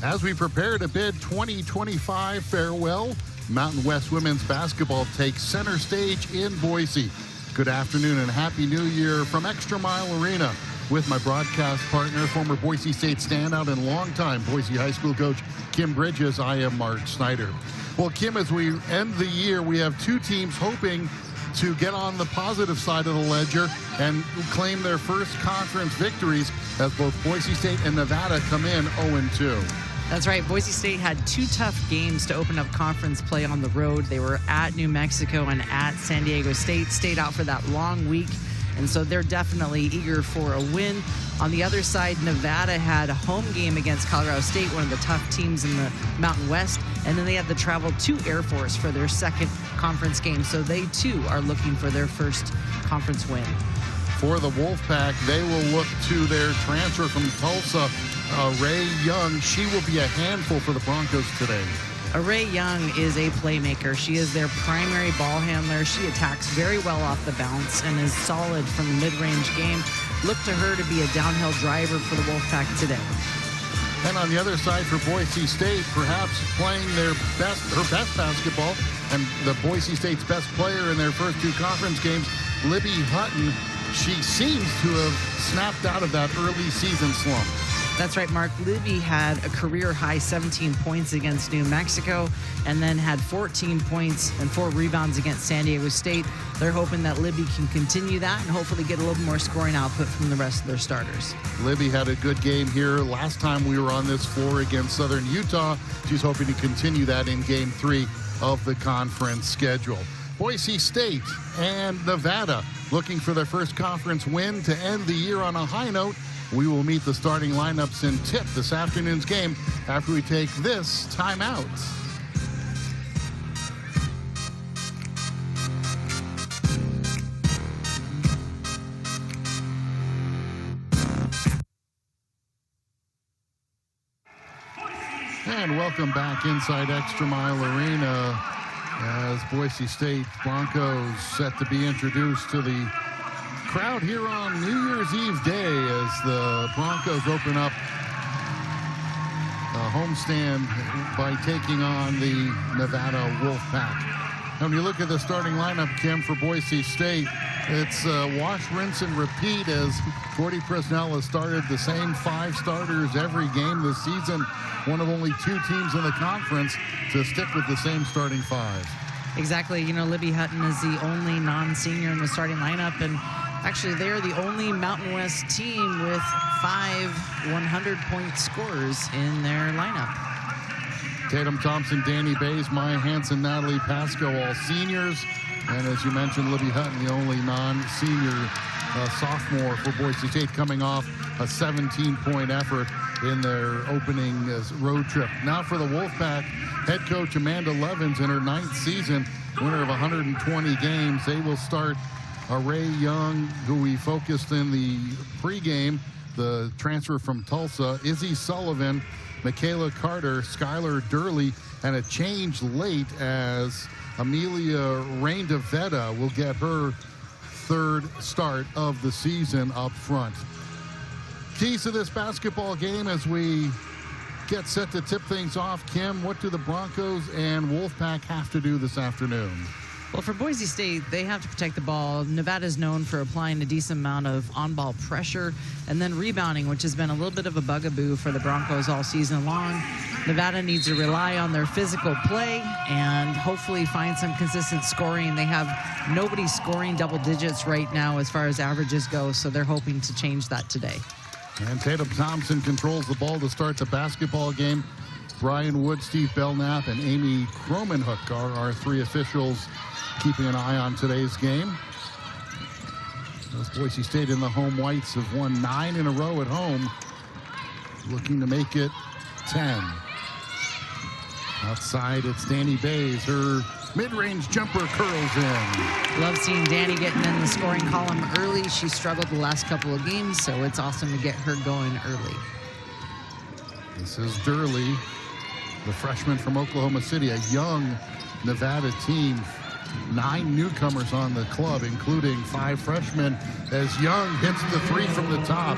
As we prepare to bid 2025 farewell, Mountain West women's basketball takes center stage in Boise. Good afternoon and Happy New Year from ExtraMile Arena with my broadcast partner, former Boise State standout and longtime Boise High School coach, Kim Bridges. I am Mark Snyder. Well, Kim, as we end the year, we have two teams hoping to get on the positive side of the ledger and claim their first conference victories as both Boise State and Nevada come in 0-2. That's right. Boise State had two tough games to open up conference play on the road. They were at New Mexico and at San Diego State, stayed out for that long week, and so they're definitely eager for a win. On the other side, Nevada had a home game against Colorado State, one of the tough teams in the Mountain West, and then they had to travel to Air Force for their second conference game, so they too are looking for their first conference win. For the Wolfpack, they will look to their transfer from Tulsa, Ray Young. She will be a handful for the Broncos today. Ray Young is a playmaker. She is their primary ball handler. She attacks very well off the bounce and is solid from the mid-range game. Look to her to be a downhill driver for the Wolfpack today. And on the other side for Boise State, perhaps playing her best basketball, and the Boise State's best player in their first two conference games, Libby Hutton. She seems to have snapped out of that early season slump. That's right, Mark. Libby had a career-high 17 points against New Mexico and then had 14 points and 4 rebounds against San Diego State. They're hoping that Libby can continue that and hopefully get a little more scoring output from the rest of their starters. Libby had a good game here last time we were on this floor against Southern Utah. She's hoping to continue that in Game 3 of the conference schedule. Boise State and Nevada looking for their first conference win to end the year on a high note. We will meet the starting lineups in tip this afternoon's game after we take this timeout. And welcome back inside ExtraMile Arena as Boise State Broncos set to be introduced to the crowd here on New Year's Eve day as the Broncos open up a homestand by taking on the Nevada Wolfpack. Now, when you look at the starting lineup, Kim, for Boise State, it's wash, rinse, and repeat as Gordy Presnell has started the same 5 starters every game this season. One of only 2 teams in the conference to stick with the same starting 5. Exactly. You know, Libby Hutton is the only non-senior in the starting lineup, and actually they're the only Mountain West team with 5 100-point scorers in their lineup. Tatum Thompson, Danny Bays, Maya Hansen, Natalie Pasco, all seniors. And as you mentioned, Libby Hutton, the only non-senior sophomore for Boise State, coming off a 17-point effort in their opening road trip. Now for the Wolfpack, head coach Amanda Levins in her 9th season, winner of 120 games. They will start Ray Young, who we focused in the pregame, the transfer from Tulsa, Izzy Sullivan, Michaela Carter, Skylar Durley, and a change late as Amelia Reindavetta will get her 3rd start of the season up front. Keys to this basketball game as we get set to tip things off. Kim, what do the Broncos and Wolfpack have to do this afternoon? Well, for Boise State, they have to protect the ball. Nevada's known for applying a decent amount of on-ball pressure and then rebounding, which has been a little bit of a bugaboo for the Broncos all season long. Nevada needs to rely on their physical play and hopefully find some consistent scoring. They have nobody scoring double digits right now as far as averages go, so they're hoping to change that today. And Tatum Thompson controls the ball to start the basketball game. Brian Wood, Steve Belknap, and Amy Cromanhook are our 3 officials keeping an eye on today's game. As Boise State in the home whites have won 9 in a row at home, looking to make it 10. Outside, it's Danny Bays. Her mid-range jumper curls in. Love seeing Danny getting in the scoring column early. She struggled the last couple of games, so it's awesome to get her going early. This is Durley, the freshman from Oklahoma City, a young Nevada team. 9 newcomers on the club, including 5 freshmen, as Young hits the 3 from the top.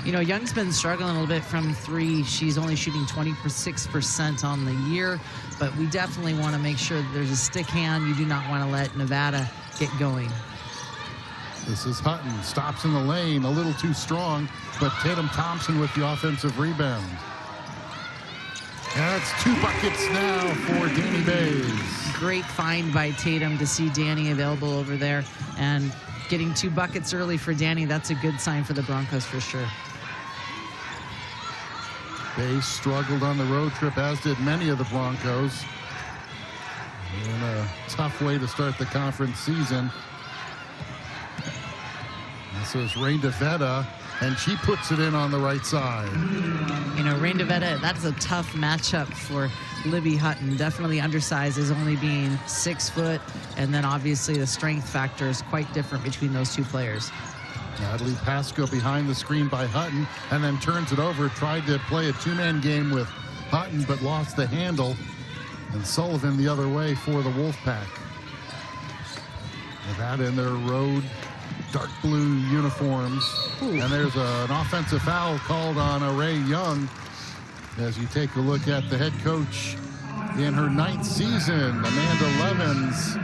You know, Young's been struggling a little bit from three. She's only shooting 26% on the year, but we definitely want to make sure that there's a stick hand. You do not want to let Nevada get going. This is Hutton, stops in the lane, a little too strong, but Tatum Thompson with the offensive rebound. That's 2 buckets now for Danny Bays. Great find by Tatum to see Danny available over there, and getting 2 buckets early for Danny, that's a good sign for the Broncos for sure. Bays struggled on the road trip, as did many of the Broncos. In a tough way to start the conference season. This is Rain DeVetta, and she puts it in on the right side. You know, Rain DeVetta, that's a tough matchup for Libby Hutton. Definitely undersized, as only being 6 foot, and then obviously the strength factor is quite different between those 2 players. Natalie Pasco behind the screen by Hutton, and then turns it over, tried to play a 2-man game with Hutton, but lost the handle, and Sullivan the other way for the Wolfpack. Nevada in their road dark blue uniforms. Ooh. And there's an offensive foul called on Ray Young as you take a look at the head coach in her 9th season. Amanda Levens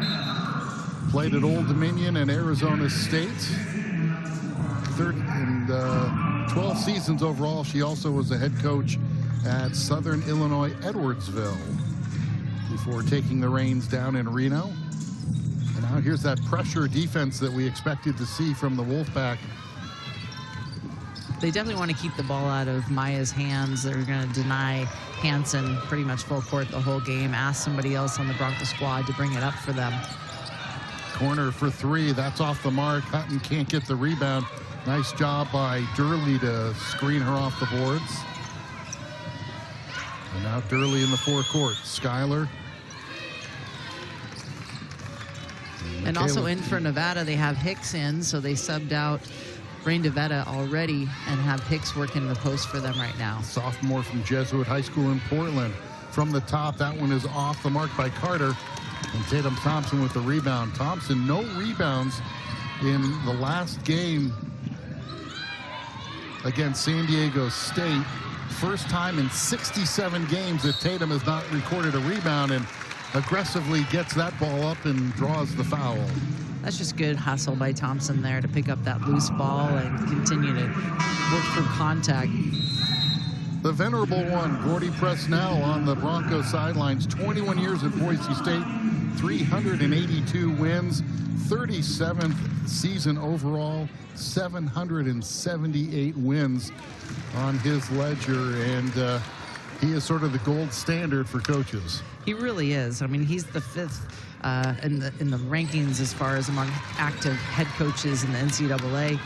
played at Old Dominion and Arizona State. 12 seasons overall. She also was a head coach at Southern Illinois Edwardsville before taking the reins down in Reno. And now here's that pressure defense that we expected to see from the Wolfpack. They definitely want to keep the ball out of Maya's hands. They're going to deny Hansen pretty much full court the whole game. Ask somebody else on the Bronco squad to bring it up for them. Corner for 3. That's off the mark. Hutton can't get the rebound. Nice job by Durley to screen her off the boards. And now Durley in the forecourt. Schuyler. And also in for Nevada, they have Hicks in, so they subbed out Rain DeVetta already and have Hicks working the post for them right now. Sophomore from Jesuit High School in Portland. From the top, that one is off the mark by Carter. And Tatum Thompson with the rebound. Thompson, no rebounds in the last game against San Diego State. First time in 67 games that Tatum has not recorded a rebound, and aggressively gets that ball up and draws the foul. That's just good hustle by Thompson there to pick up that loose ball and continue to work for contact. The venerable one, Gordy Presnell, on the Broncos sidelines. 21 years at Boise State, 382 wins, 37th season overall, 778 wins on his ledger, and he is sort of the gold standard for coaches. He really is. I mean, he's the 5th in the rankings as far as among active head coaches in the NCAA,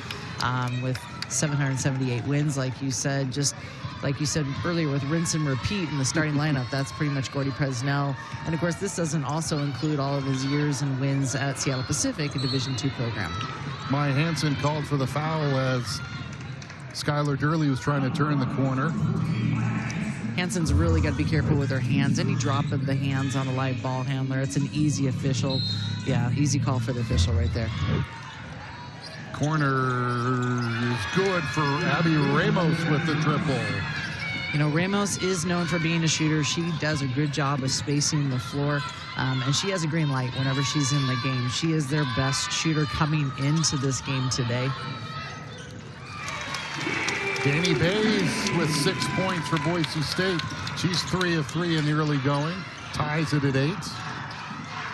with 778 wins, like you said. Just like you said earlier, with rinse and repeat in the starting lineup, that's pretty much Gordy Presnell. And of course, this doesn't also include all of his years and wins at Seattle Pacific, a Division II program. Maya Hansen called for the foul as Schuyler Durley was trying to turn the corner. Hansen's really got to be careful with her hands. Any drop of the hands on a live ball handler, it's an easy official. Yeah, easy call for the official right there. Corner is good for Abby Ramos with the triple. You know, Ramos is known for being a shooter. She does a good job of spacing the floor, and she has a green light whenever she's in the game. She is their best shooter coming into this game today. Danny Bays with 6 points for Boise State. She's 3 of 3 in the early going. Ties it at 8.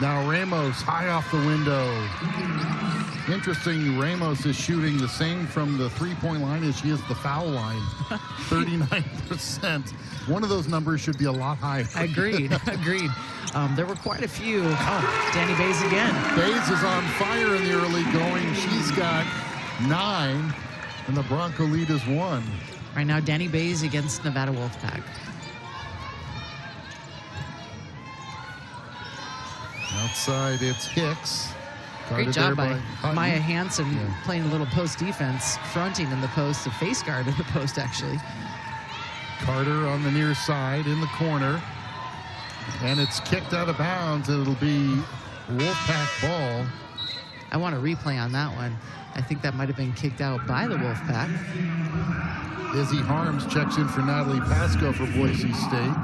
Now Ramos high off the window. Interesting, Ramos is shooting the same from the three-point line as she is the foul line. 39%. One of those numbers should be a lot higher. Agreed. There were quite a few. Oh, Danny Bays again. Bays is on fire in the early going. She's got 9. And the Bronco lead is 1. Right now, Danny Bays against Nevada Wolfpack. Outside, it's Hicks. Great job by Maya Hansen, playing a little post defense, fronting in the post, a face guard in the post, actually. Carter on the near side in the corner. And it's kicked out of bounds, and it'll be Wolfpack ball. I want a replay on that one. I think that might have been kicked out by the Wolfpack. Izzy Harms checks in for Natalie Pasco for Boise State.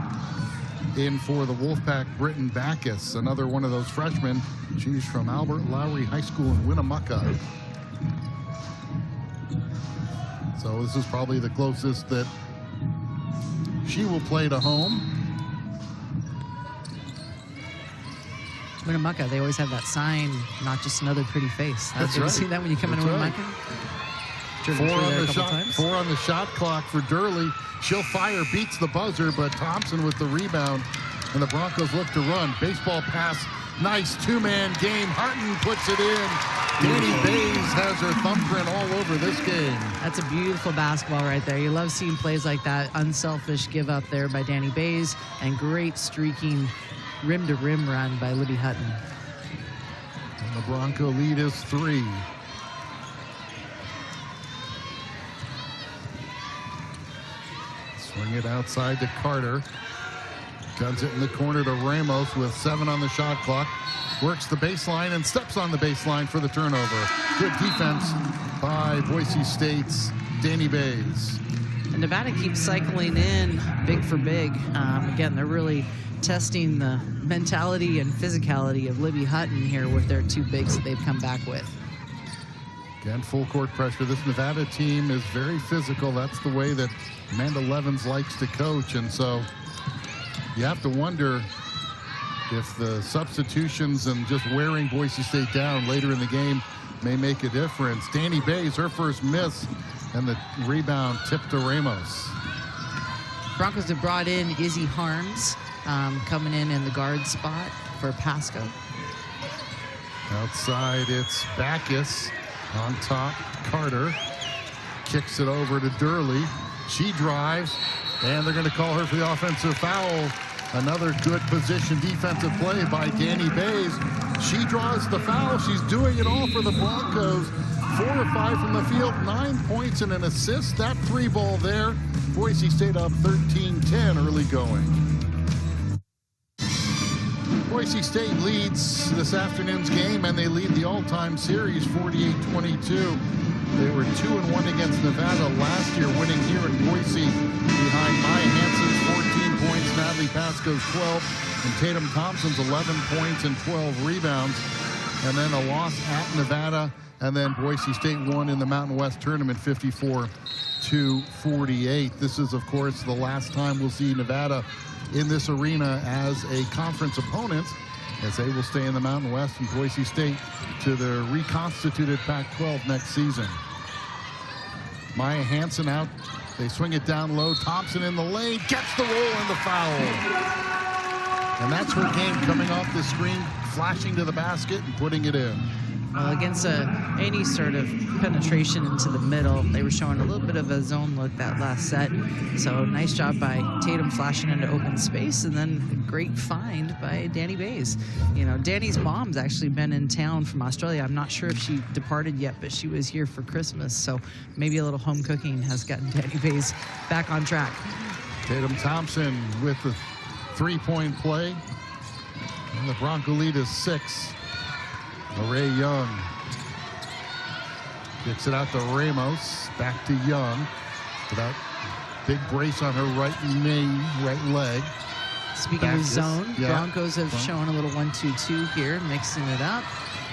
In for the Wolfpack, Britton Backus, another one of those freshmen. She's from Albert Lowry High School in Winnemucca. So this is probably the closest that she will play to home. Winnemucca, they always have that sign, not just another pretty face. That's you right. see that when you come into Winnemucca? Four on the shot clock for Durley. She'll fire, beats the buzzer, but Thompson with the rebound, and the Broncos look to run. Baseball pass, nice two-man game. Harton puts it in. Danny Bays has her thumbprint all over this game. That's a beautiful basketball right there. You love seeing plays like that. Unselfish give up there by Danny Bays, and great streaking rim-to-rim run by Libby Hutton. And the Bronco lead is 3. Swing it outside to Carter. Guns it in the corner to Ramos with 7 on the shot clock. Works the baseline and steps on the baseline for the turnover. Good defense by Boise State's Danny Bays. And Nevada keeps cycling in big for big. Again, they're really testing the mentality and physicality of Libby Hutton here with their 2 bigs that they've come back with. Again, full court pressure. This Nevada team is very physical. That's the way that Amanda Levens likes to coach. And so you have to wonder if the substitutions and just wearing Boise State down later in the game may make a difference. Danny Bays, her first miss, and the rebound tipped to Ramos. Broncos have brought in Izzy Harms, coming in the guard spot for Pasco. Outside, it's Backus. On top, Carter kicks it over to Durley. She drives, and they're going to call her for the offensive foul. Another good position defensive play by Danny Bays. She draws the foul. She's doing it all for the Broncos. 4 or 5 from the field, 9 points and an assist. That 3-ball there. Boise State up 13-10 early going. Boise State leads this afternoon's game, and they lead the all-time series 48-22. They were 2-1 against Nevada last year, winning here in Boise behind Maya Hansen's 14 points, Natalie Pasco's 12, and Tatum Thompson's 11 points and 12 rebounds. And then a loss at Nevada, and then Boise State won in the Mountain West tournament 54-48. This is, of course, the last time we'll see Nevada in this arena as a conference opponent, as they will stay in the Mountain West and Boise State to the reconstituted Pac-12 next season. Maya Hansen out. They swing it down low. Thompson in the lane, gets the roll and the foul. And that's her game, coming off the screen, flashing to the basket and putting it in. Well, against any sort of penetration into the middle, they were showing a little bit of a zone look that last set. So nice job by Tatum flashing into open space, and then a great find by Danny Bays. You know, Danny's mom's actually been in town from Australia. I'm not sure if she departed yet, but she was here for Christmas. So maybe a little home cooking has gotten Danny Bays back on track. Tatum Thompson with the 3-point play. And the Bronco lead is 6. Ray Young kicks it out to Ramos, back to Young. Without big brace on her right knee, right leg. Speaking of zone, Broncos have shown a little 1-2-2 here, mixing it up.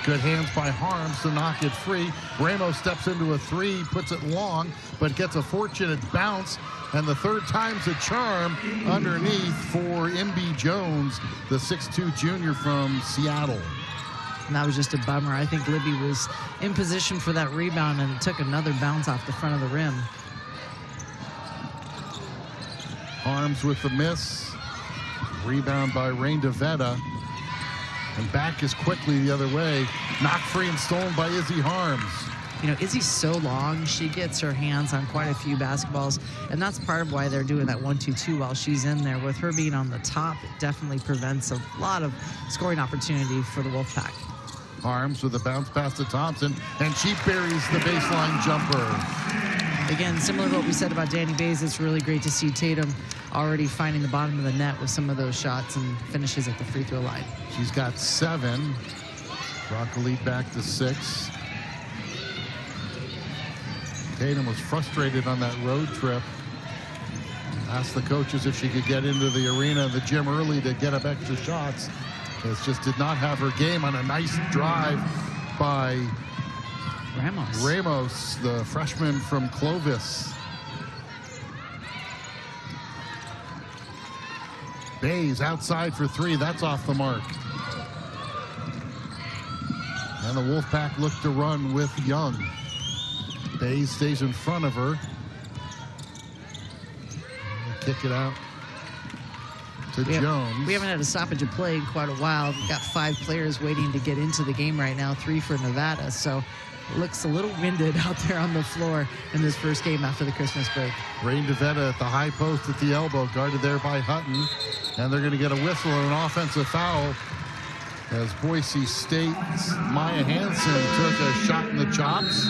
Good hands by Harms to knock it free. Ramos steps into a 3, puts it long, but gets a fortunate bounce. And the third time's a charm underneath for MB Jones, the 6'2 junior from Seattle. And that was just a bummer. I think Libby was in position for that rebound and took another bounce off the front of the rim. Harms with the miss. Rebound by Rain DeVetta. And back is quickly the other way. Knocked free and stolen by Izzy Harms. You know, Izzy's so long, she gets her hands on quite a few basketballs, and that's part of why they're doing that 1-2-2 while she's in there. With her being on the top, it definitely prevents a lot of scoring opportunity for the Wolfpack. Harms with a bounce pass to Thompson, and she buries the baseline jumper. Again, similar to what we said about Danny Bays, it's really great to see Tatum already finding the bottom of the net with some of those shots and finishes at the free throw line. She's got 7. Bronco lead back to 6. Tatum was frustrated on that road trip. Asked the coaches if she could get into the arena, the gym early to get up extra shots. Just did not have her game on a nice drive by Ramos, the freshman from Clovis. Bays outside for three. That's off the mark. And the Wolfpack look to run with Young. Bays stays in front of her. Kick it out to Jones. We haven't had a stoppage of play in quite a while. We've got 5 players waiting to get into the game right now, 3 for Nevada. So it looks a little winded out there on the floor in this first game after the Christmas break. Rain DeVetta at the high post at the elbow, guarded there by Hutton. And they're going to get a whistle and an offensive foul as Boise State's Maya Hansen took a shot in the chops.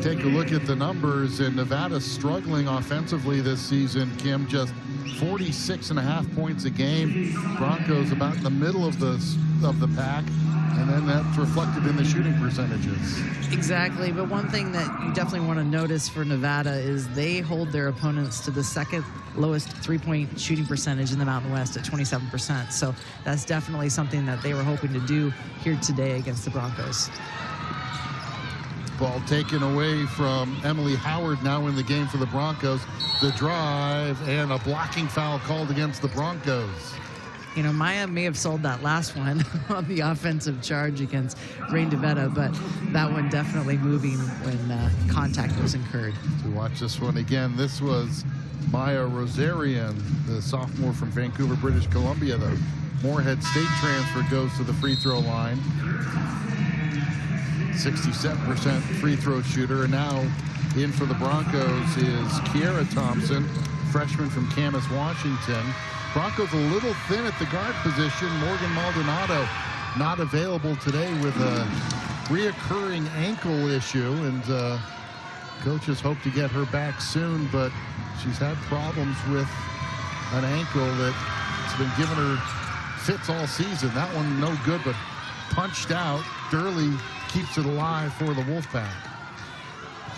Take a look at the numbers, and Nevada's struggling offensively this season. Kim, just 46.5 points a game. Broncos about in the middle of the pack, and then that's reflected in the shooting percentages. Exactly, but one thing that you definitely want to notice for Nevada is they hold their opponents to the second lowest three-point shooting percentage in the Mountain West at 27%. So that's definitely something that they were hoping to do here today against the Broncos. Ball taken away from Emily Howard now in the game for the Broncos. The drive and a blocking foul called against the Broncos. You know, Maya may have sold that last one on the offensive charge against Rain DeVetta, but that one definitely moving when contact was incurred. To watch this one again, this was Maya Rosarian, the sophomore from Vancouver, British Columbia. The Moorhead State transfer goes to the free throw line. 67% free throw shooter. And now in for the Broncos is Kiera Thompson, freshman from Camas, Washington. Broncos a little thin at the guard position. Morgan Maldonado not available today with a reoccurring ankle issue, and coaches hope to get her back soon, but she's had problems with an ankle that's been giving her fits all season. That one no good, but punched out. Durley keeps it alive for the Wolfpack.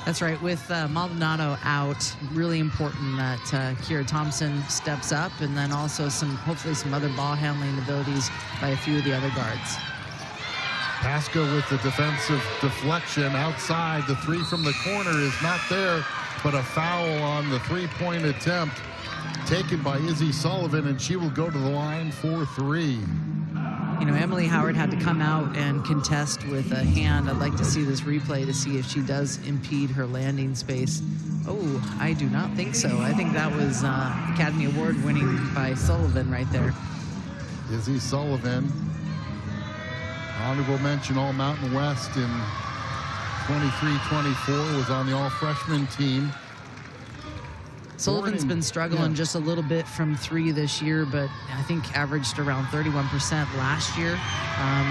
That's right. With Maldonado out, really important that Kiera Thompson steps up, and then also hopefully some other ball handling abilities by a few of the other guards. Pasco with the defensive deflection outside. The three from the corner is not there, but a foul on the three-point attempt taken by Izzy Sullivan, and she will go to the line for 3. You know, Emily Howard had to come out and contest with a hand. I'd like to see this replay to see if she does impede her landing space. Oh, I do not think so. I think that was Academy Award winning by Sullivan right there. Izzy Sullivan, honorable mention All Mountain West in 23-24, was on the all freshman team. Sullivan's been struggling just a little bit from 3 this year, but I think averaged around 31% last year.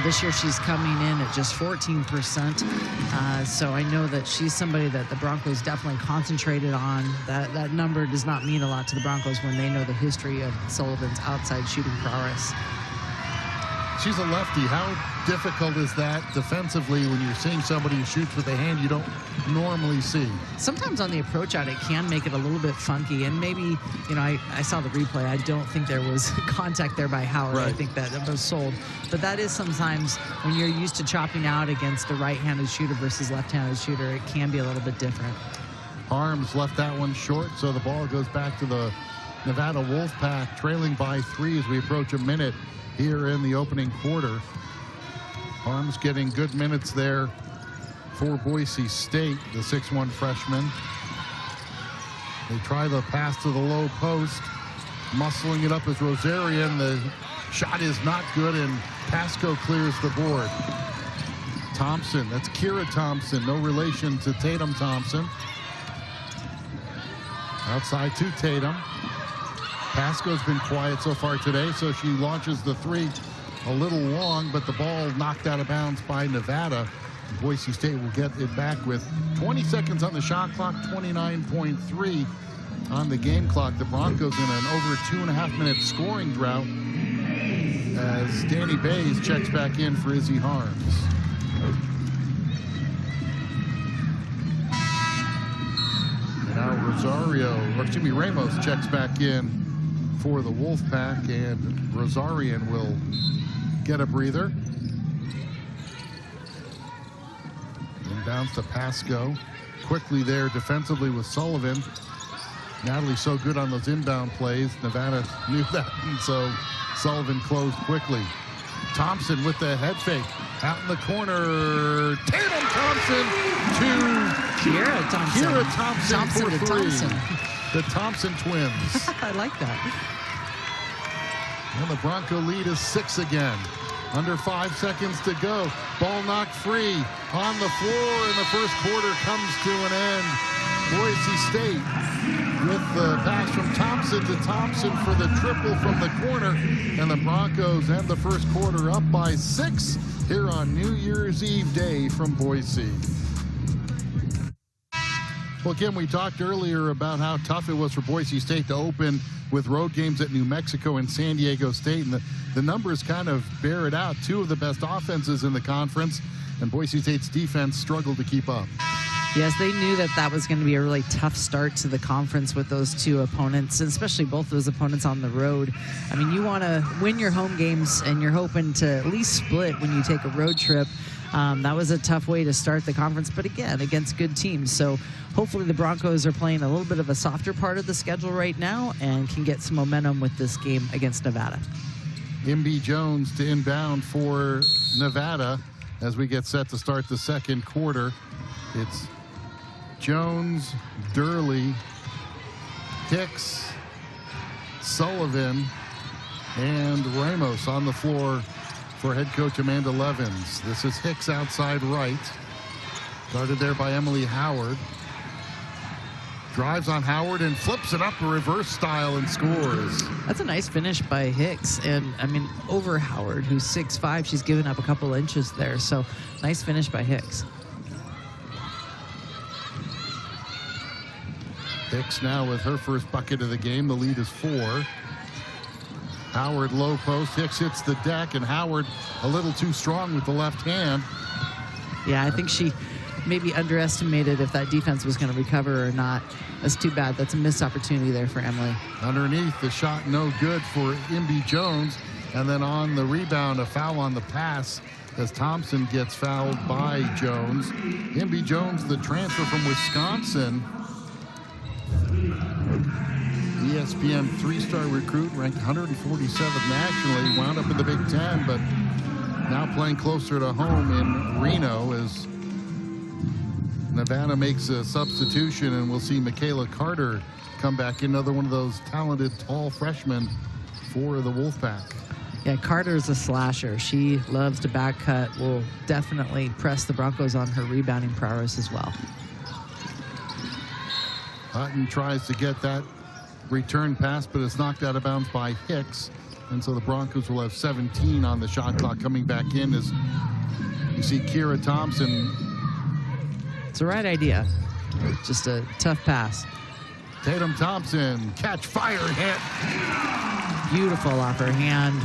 This year she's coming in at just 14%. So I know that she's somebody that the Broncos definitely concentrated on. That number does not mean a lot to the Broncos when they know the history of Sullivan's outside shooting prowess. She's a lefty. How difficult is that defensively when you're seeing somebody who shoots with a hand you don't normally see? Sometimes on the approach out, it can make it a little bit funky. And maybe, you know, I saw the replay. I don't think there was contact there by Howard. Right. I think that it was sold. But that is sometimes when you're used to chopping out against a right-handed shooter versus left-handed shooter, it can be a little bit different. Harms left that one short, so the ball goes back to the Nevada Wolfpack, trailing by 3 as we approach a minute here in the opening quarter. Harms getting good minutes there for Boise State, the 6'1" freshman. They try the pass to the low post, muscling it up as Rosarian. The shot is not good, and Pasco clears the board. Thompson, that's Kiera Thompson, no relation to Tatum Thompson. Outside to Tatum. Pasco's been quiet so far today, so she launches the 3 a little long, but the ball knocked out of bounds by Nevada. Boise State will get it back with 20 seconds on the shot clock, 29.3 on the game clock. The Broncos in an over 2.5-minute scoring drought as Danny Bays checks back in for Izzy Harms. Ramos checks back in for the Wolfpack, and Rosarian will get a breather. Inbounds to Pasco. Quickly there defensively with Sullivan. Natalie's so good on those inbound plays. Nevada knew that, and so Sullivan closed quickly. Thompson with the head fake. Out in the corner. Tatum Thompson to Kiera Thompson. Kiera Thompson for to three. Thompson. The Thompson twins. I like that. And the Bronco lead is 6 again. Under 5 seconds to go. Ball knocked free on the floor, and the first quarter comes to an end. Boise State with the pass from Thompson to Thompson for the triple from the corner. And the Broncos end the first quarter up by 6 here on New Year's Eve day from Boise. Well, Kim, we talked earlier about how tough it was for Boise State to open with road games at New Mexico and San Diego State. And the numbers kind of bear it out. 2 of the best offenses in the conference, and Boise State's defense struggled to keep up. Yes, they knew that that was going to be a really tough start to the conference with those 2 opponents, and especially both those opponents on the road. I mean, you want to win your home games, and you're hoping to at least split when you take a road trip. That was a tough way to start the conference, but again, against good teams. So hopefully the Broncos are playing a little bit of a softer part of the schedule right now and can get some momentum with this game against Nevada. MB Jones to inbound for Nevada as we get set to start the second quarter. It's Jones, Durley, Hicks, Sullivan, and Ramos on the floor for head coach Amanda Levins. This is Hicks outside right. Guarded there by Emily Howard. Drives on Howard and flips it up a reverse style and scores. That's a nice finish by Hicks. And, I mean, over Howard, who's 6'5", she's given up a couple inches there. So, nice finish by Hicks. Hicks now with her first bucket of the game. The lead is 4. Howard low post. Hicks hits the deck, and Howard a little too strong with the left hand. Yeah, I think she maybe underestimated if that defense was going to recover or not. That's too bad. That's a missed opportunity there for Emily. Underneath, the shot no good for MB Jones. And then on the rebound, a foul on the pass as Thompson gets fouled by Jones. MB Jones, the transfer from Wisconsin. ESPN 3-star recruit, ranked 147th nationally, wound up in the Big Ten, but now playing closer to home in Reno as Nevada makes a substitution, and we'll see Michaela Carter come back in, another one of those talented tall freshmen for the Wolfpack. Yeah, Carter's a slasher. She loves to back cut, will definitely press the Broncos on her rebounding prowess as well. Hutton tries to get that return pass, but it's knocked out of bounds by Hicks. And so the Broncos will have 17 on the shot clock coming back in as you see Kiera Thompson. It's the right idea. Just a tough pass. Tatum Thompson, catch, fire, hit. Beautiful off her hand.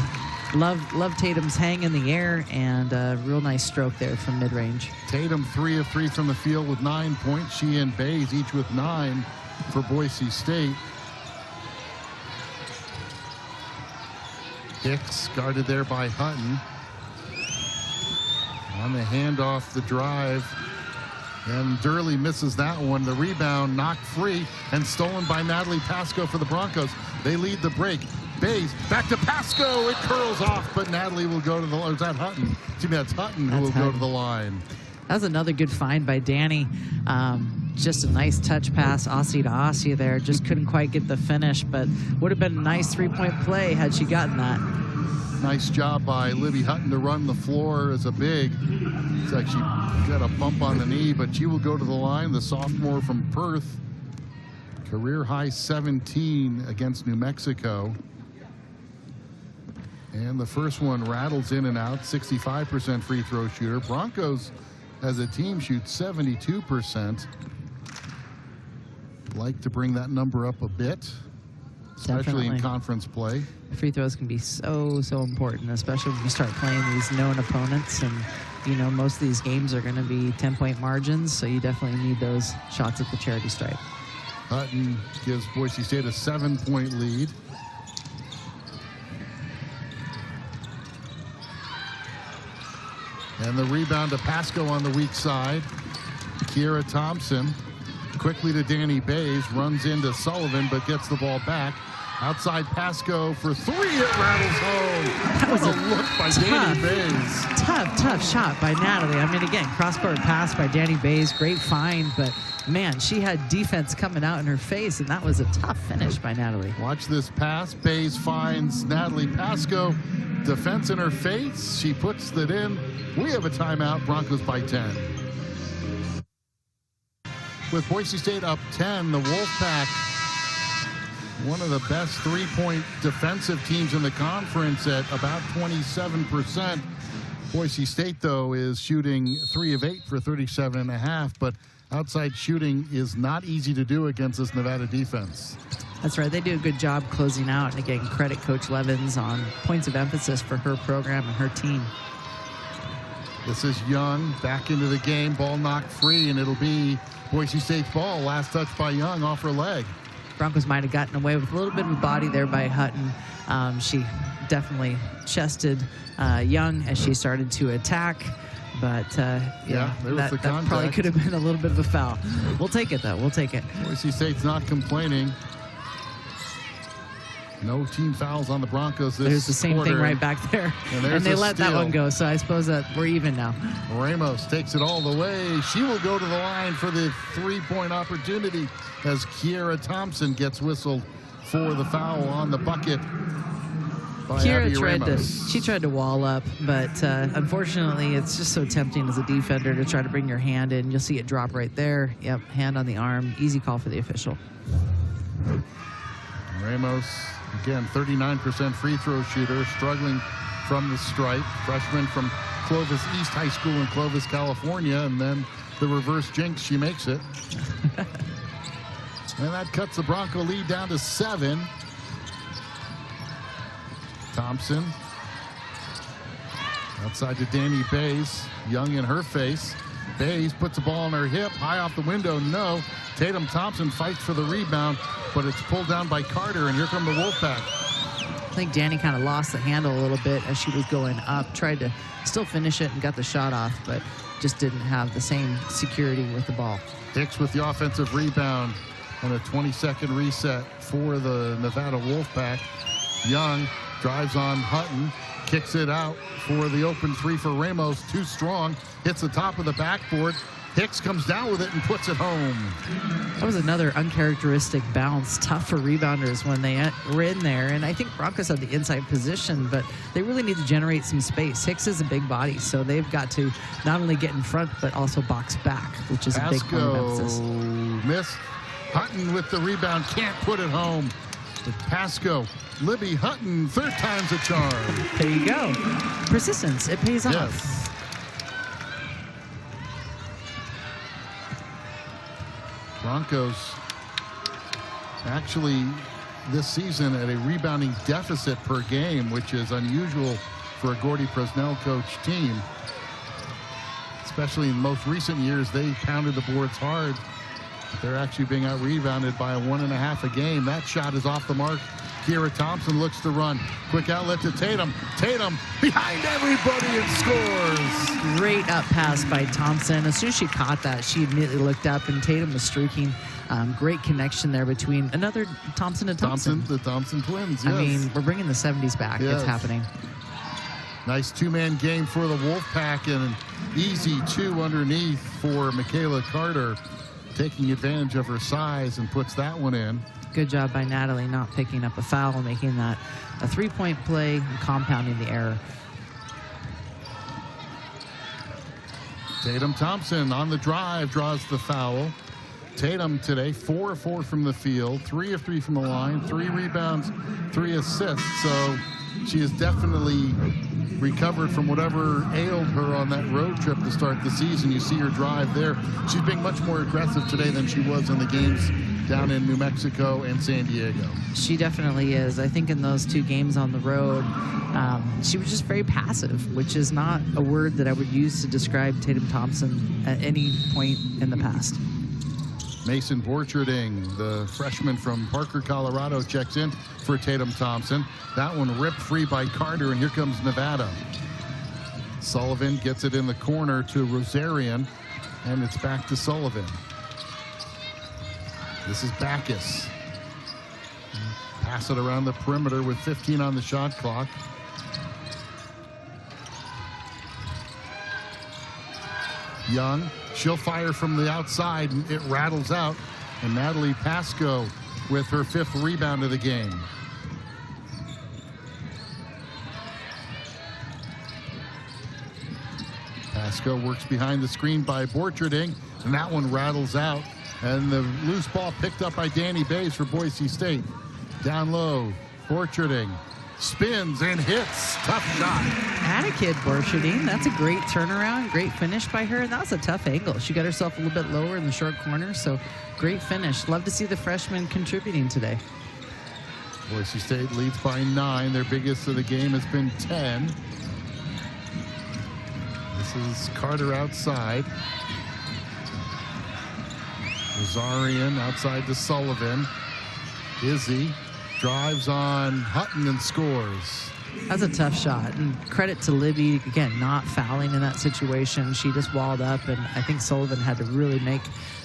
Love Tatum's hang in the air, and a real nice stroke there from mid-range. Tatum 3 of 3 from the field with 9 points. She and Bays each with 9 for Boise State. Hicks guarded there by Hutton. On the handoff, the drive. And Durley misses that one. The rebound knocked free and stolen by Natalie Pasco for the Broncos. They lead the break. Bays back to Pasco. It curls off, but Natalie will go to the line. Is that Hutton? Excuse me, that's Hutton who will go to the line. That was another good find by Danny. Just a nice touch pass, Aussie to Aussie there. Just couldn't quite get the finish, but would have been a nice three-point play had she gotten that. Nice job by Libby Hutton to run the floor as a big. It's like she got a bump on the knee, but she will go to the line. The sophomore from Perth, career high 17 against New Mexico. And the first one rattles in and out, 65% free throw shooter. Broncos as a team shoot 72%. Like to bring that number up a bit, especially in conference play. Free throws can be so important, especially when you start playing these known opponents. And, you know, most of these games are going to be 10-point margins, so you definitely need those shots at the charity stripe. Hutton gives Boise State a 7-point lead. And the rebound to Pasco on the weak side. Kiera Thompson quickly to Danny Bays, runs into Sullivan, but gets the ball back. Outside Pasco for three, it rattles home. That was a look by Danny Bays. Tough shot by Natalie. I mean, again, cross-court pass by Danny Bays, great find, but man, she had defense coming out in her face, and that was a tough finish by Natalie. Watch this pass. Bays finds Natalie Pasco. Defense in her face. She puts it in. We have a timeout. Broncos by 10. With Boise State up 10, the Wolfpack, one of the best three-point defensive teams in the conference at about 27%. Boise State, though, is shooting 3 of 8 for 37.5, but outside shooting is not easy to do against this Nevada defense. That's right. They do a good job closing out. And again, credit Coach Levins on points of emphasis for her program and her team. This is Young back into the game. Ball knocked free, and it'll be Boise State's ball. Last touch by Young off her leg. Broncos might have gotten away with a little bit of a body there by Hutton. She definitely chested Young as she started to attack. But that probably could have been a little bit of a foul. We'll take it, though. We'll take it. Boise State's not complaining. No team fouls on the Broncos this There's the same quarter. Thing right back there. And they let that one go, so I suppose that we're even now. Ramos takes it all the way. She will go to the line for the three-point opportunity as Kiera Thompson gets whistled for the foul on the bucket. Kiera tried to wall up, but unfortunately it's just so tempting as a defender to try to bring your hand in. You'll see it drop right there. Yep, hand on the arm. Easy call for the official. Ramos, again, 39% free throw shooter, struggling from the stripe. Freshman from Clovis East High School in Clovis, California, and then the reverse jinx, she makes it. And that cuts the Bronco lead down to 7. Thompson outside to Danny Bays. Young in her face. Bays puts the ball on her hip, high off the window, no. Tatum Thompson fights for the rebound, but it's pulled down by Carter, and here come the Wolfpack. I think Danny kind of lost the handle a little bit as she was going up, tried to still finish it and got the shot off, but just didn't have the same security with the ball. Hicks with the offensive rebound and a 20-second reset for the Nevada Wolfpack. Young drives on Hutton, kicks it out for the open three for Ramos. Too strong, hits the top of the backboard. Hicks comes down with it and puts it home. That was another uncharacteristic bounce. Tough for rebounders when they were in there. And I think Broncos had the inside position, but they really need to generate some space. Hicks is a big body, so they've got to not only get in front, but also box back, which is a big point of emphasis. Missed. Hutton with the rebound, can't put it home. But Pasco, Libby Hutton, third time's a charm. There you go. Persistence, it pays off. Yes. Broncos actually this season at a rebounding deficit per game, which is unusual for a Gordy Presnell coach team. Especially in most recent years, they pounded the boards hard. They're actually being out-rebounded by a 1.5 a game. That shot is off the mark. Kiera Thompson looks to run. Quick outlet to Tatum. Tatum behind everybody and scores. Great up pass by Thompson. As soon as she caught that, she immediately looked up, and Tatum was streaking. Great connection there between another Thompson and Thompson. The Thompson twins, yes. I mean, we're bringing the 70s back. Yes. It's happening. Nice two-man game for the Wolfpack, and an easy two underneath for Michaela Carter, taking advantage of her size and puts that one in. Good job by Natalie not picking up a foul and making that a three-point play and compounding the error. Tatum Thompson on the drive draws the foul. Tatum today 4 of 4 from the field, 3 of 3 from the line, 3 rebounds, 3 assists. So she has definitely recovered from whatever ailed her on that road trip to start the season. You see her drive there. She's being much more aggressive today than she was in the games down in New Mexico and San Diego. She definitely is. I think in those 2 games on the road, she was just very passive, which is not a word that I would use to describe Tatum Thompson at any point in the past. Mason Borcherding, the freshman from Parker, Colorado, checks in for Tatum Thompson. That one ripped free by Carter, and here comes Nevada. Sullivan gets it in the corner to Rosarian, and it's back to Sullivan. This is Backus. Pass it around the perimeter with 15 on the shot clock. Young, she'll fire from the outside, and it rattles out. And Natalie Pasco with her 5th rebound of the game. Pasco works behind the screen by Borcherding, and that one rattles out. And the loose ball picked up by Danny Bays for Boise State. Down low, Borcherding spins and hits. Tough shot. Atta kid, Borcherding. That's a great turnaround, great finish by her. And that was a tough angle. She got herself a little bit lower in the short corner, so great finish. Love to see the freshman contributing today. Boise State leads by 9. Their biggest of the game has been 10. This is Carter outside. Rosarian outside to Sullivan. Izzy drives on Hutton and scores. That's a tough shot. And credit to Libby, again, not fouling in that situation. She just walled up, and I think Sullivan had to really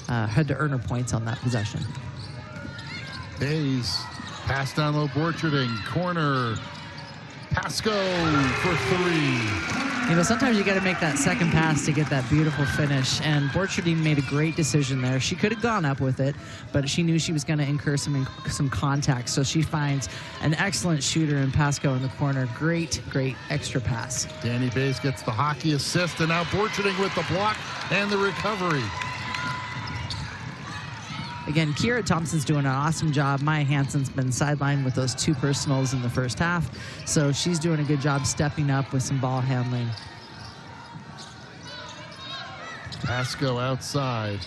had to earn her points on that possession. Bays, pass down low, Borcherding, corner. Pasco for 3. You know, sometimes you got to make that second pass to get that beautiful finish, and Borcherding made a great decision there. She could have gone up with it, but she knew she was going to incur some contact, so she finds an excellent shooter in Pasco in the corner. Great extra pass. Danny Bays gets the hockey assist, and now Borcherding with the block and the recovery. Again, Kira Thompson's doing an awesome job. Maya Hansen's been sidelined with those 2 personals in the first half, so she's doing a good job stepping up with some ball handling. Pasco outside.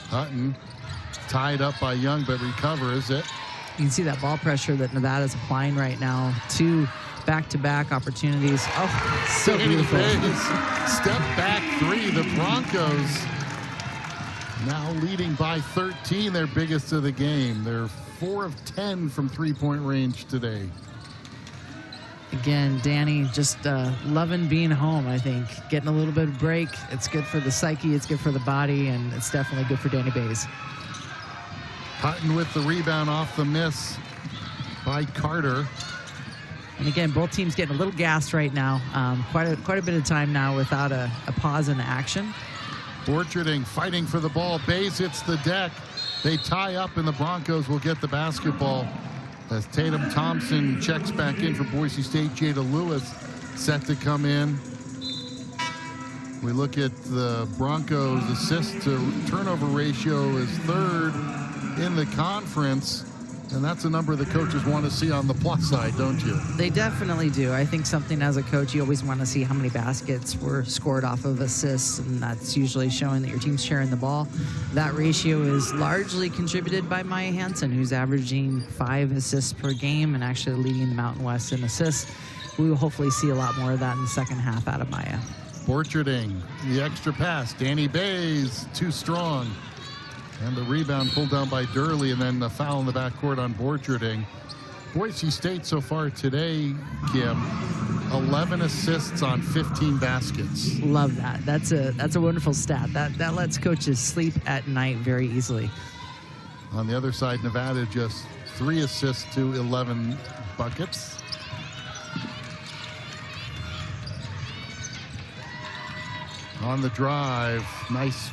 Hutton tied up by Young, but recovers it. You can see that ball pressure that Nevada's applying right now. 2 back-to-back opportunities. Oh, so beautiful. Step back 3, the Broncos now leading by 13, their biggest of the game. They're 4 of 10 from 3-point range today. Again, Danny just loving being home, I think. Getting a little bit of break. It's good for the psyche, it's good for the body, and it's definitely good for Danny Bays. Hutton with the rebound off the miss by Carter. And again, both teams getting a little gassed right now. Quite a bit of time now without a pause in action. Borcherding fighting for the ball. Bays hits the deck. They tie up, and the Broncos will get the basketball as Tatum Thompson checks back in for Boise State. Jada Lewis set to come in. We look at the Broncos' assist to turnover ratio is 3rd in the conference. And that's a number the coaches want to see on the plus side, don't you? They definitely do. I think something as a coach, you always want to see how many baskets were scored off of assists, and that's usually showing that your team's sharing the ball. That ratio is largely contributed by Maya Hansen, who's averaging 5 assists per game and actually leading the Mountain West in assists. We will hopefully see a lot more of that in the second half out of Maya. Borcherding, the extra pass. Danny Bays, too strong. And the rebound pulled down by Durley, and then the foul in the backcourt on Borcherding. Boise State so far today, Kim, 11 assists on 15 baskets. Love that. That's a wonderful stat. That lets coaches sleep at night very easily. On the other side, Nevada just 3 assists to 11 buckets. On the drive, nice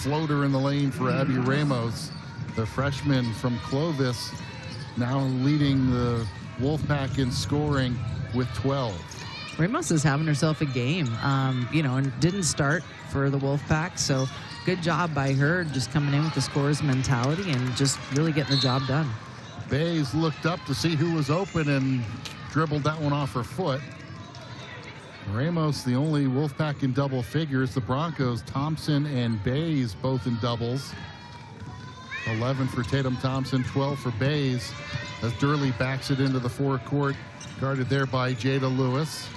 floater in the lane for Abby Ramos, the freshman from Clovis, now leading the Wolfpack in scoring with 12. Ramos is having herself a game, and didn't start for the Wolfpack, so good job by her just coming in with the scorer's mentality and just really getting the job done. Bays looked up to see who was open and dribbled that one off her foot. Ramos, the only Wolfpack in double figures. The Broncos, Thompson and Bays, both in doubles. 11 for Tatum Thompson, 12 for Bays, as Durley backs it into the forecourt, guarded there by Jada Lewis.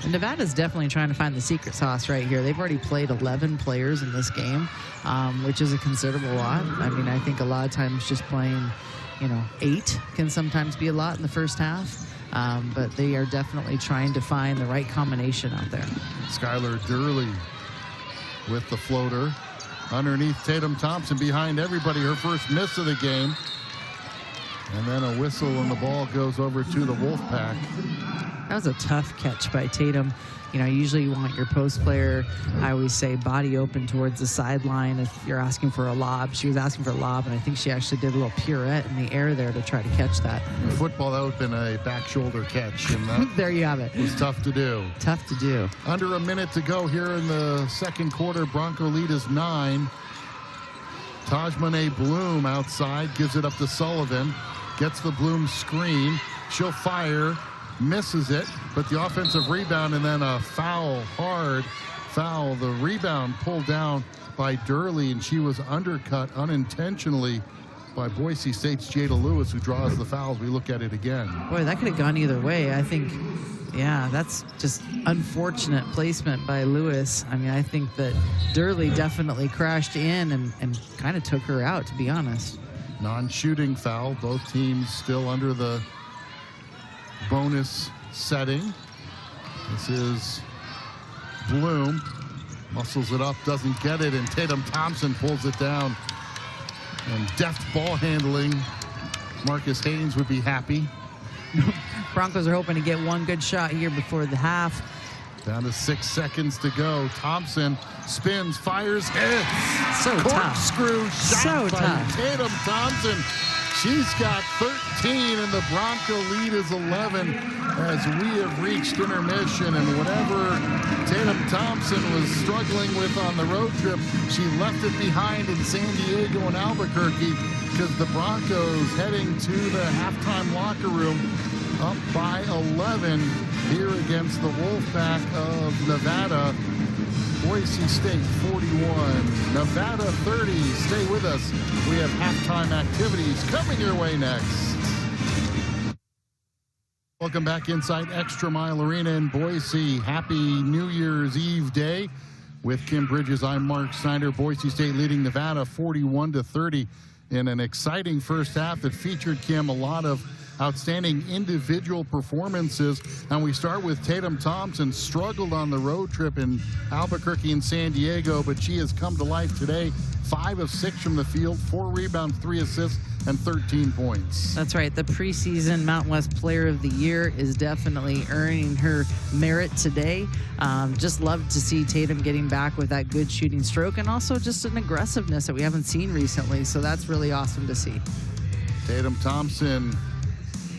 And Nevada's definitely trying to find the secret sauce right here. They've already played 11 players in this game, which is a considerable lot. I mean, I think a lot of times just playing, 8 can sometimes be a lot in the first half. But they are definitely trying to find the right combination out there. Skylar Durley with the floater. Underneath Tatum Thompson, behind everybody, her first miss of the game. And then a whistle and the ball goes over to the Wolfpack. That was a tough catch by Tatum. Usually you want your post player, I always say, body open towards the sideline if you're asking for a lob. She was asking for a lob, and I think she actually did a little pirouette in the air there to try to catch that. In football, that would have been a back shoulder catch. And that there you have it. was tough to do. Tough to do. Under a minute to go here in the second quarter. Bronco lead is 9. Tajmane Bloom outside, gives it up to Sullivan. Gets the Bloom screen. She'll fire. Misses it, but the offensive rebound and then a foul, hard foul. The rebound pulled down by Durley, and she was undercut unintentionally by Boise State's Jada Lewis, who draws the fouls. We look at it again. Boy, that could have gone either way. I think, that's just unfortunate placement by Lewis. I mean, I think that Durley definitely crashed in and kind of took her out, to be honest. Non-shooting foul. Both teams still under the bonus setting. This is Bloom. Muscles it up, doesn't get it, and Tatum Thompson pulls it down. And deft ball handling. Marcus Haynes would be happy. Broncos are hoping to get one good shot here before the half. Down to 6 seconds to go. Thompson spins, fires, hits. So tough. Corkscrew shot So by tough. Tatum Thompson. She's got 13, and the Bronco lead is 11 as we have reached intermission. And whatever Tatum Thompson was struggling with on the road trip, she left it behind in San Diego and Albuquerque, because the Broncos heading to the halftime locker room up by 11 here against the Wolfpack of Nevada. Boise State 41, Nevada 30. Stay with us. We have halftime activities coming your way next. Welcome back inside ExtraMile Arena in Boise. Happy New Year's Eve day. With Kim Bridges, I'm Mark Snyder. Boise State leading Nevada 41-30 in an exciting first half that featured, Kim, a lot of outstanding individual performances. And we start with Tatum Thompson. Struggled on the road trip in Albuquerque and San Diego, but she has come to life today. 5 of 6 from the field, 4 rebounds, 3 assists, and 13 points. That's right. The preseason Mountain West Player of the Year is definitely earning her merit today. Just love to see Tatum getting back with that good shooting stroke, and also just an aggressiveness that we haven't seen recently. So that's really awesome to see. Tatum Thompson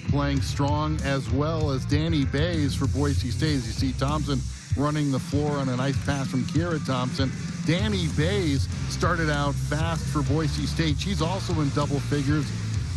playing strong, as well as Danny Bays for Boise State. As you see Thompson running the floor on a nice pass from Kiera Thompson. Danny Bays started out fast for Boise State. She's also in double figures,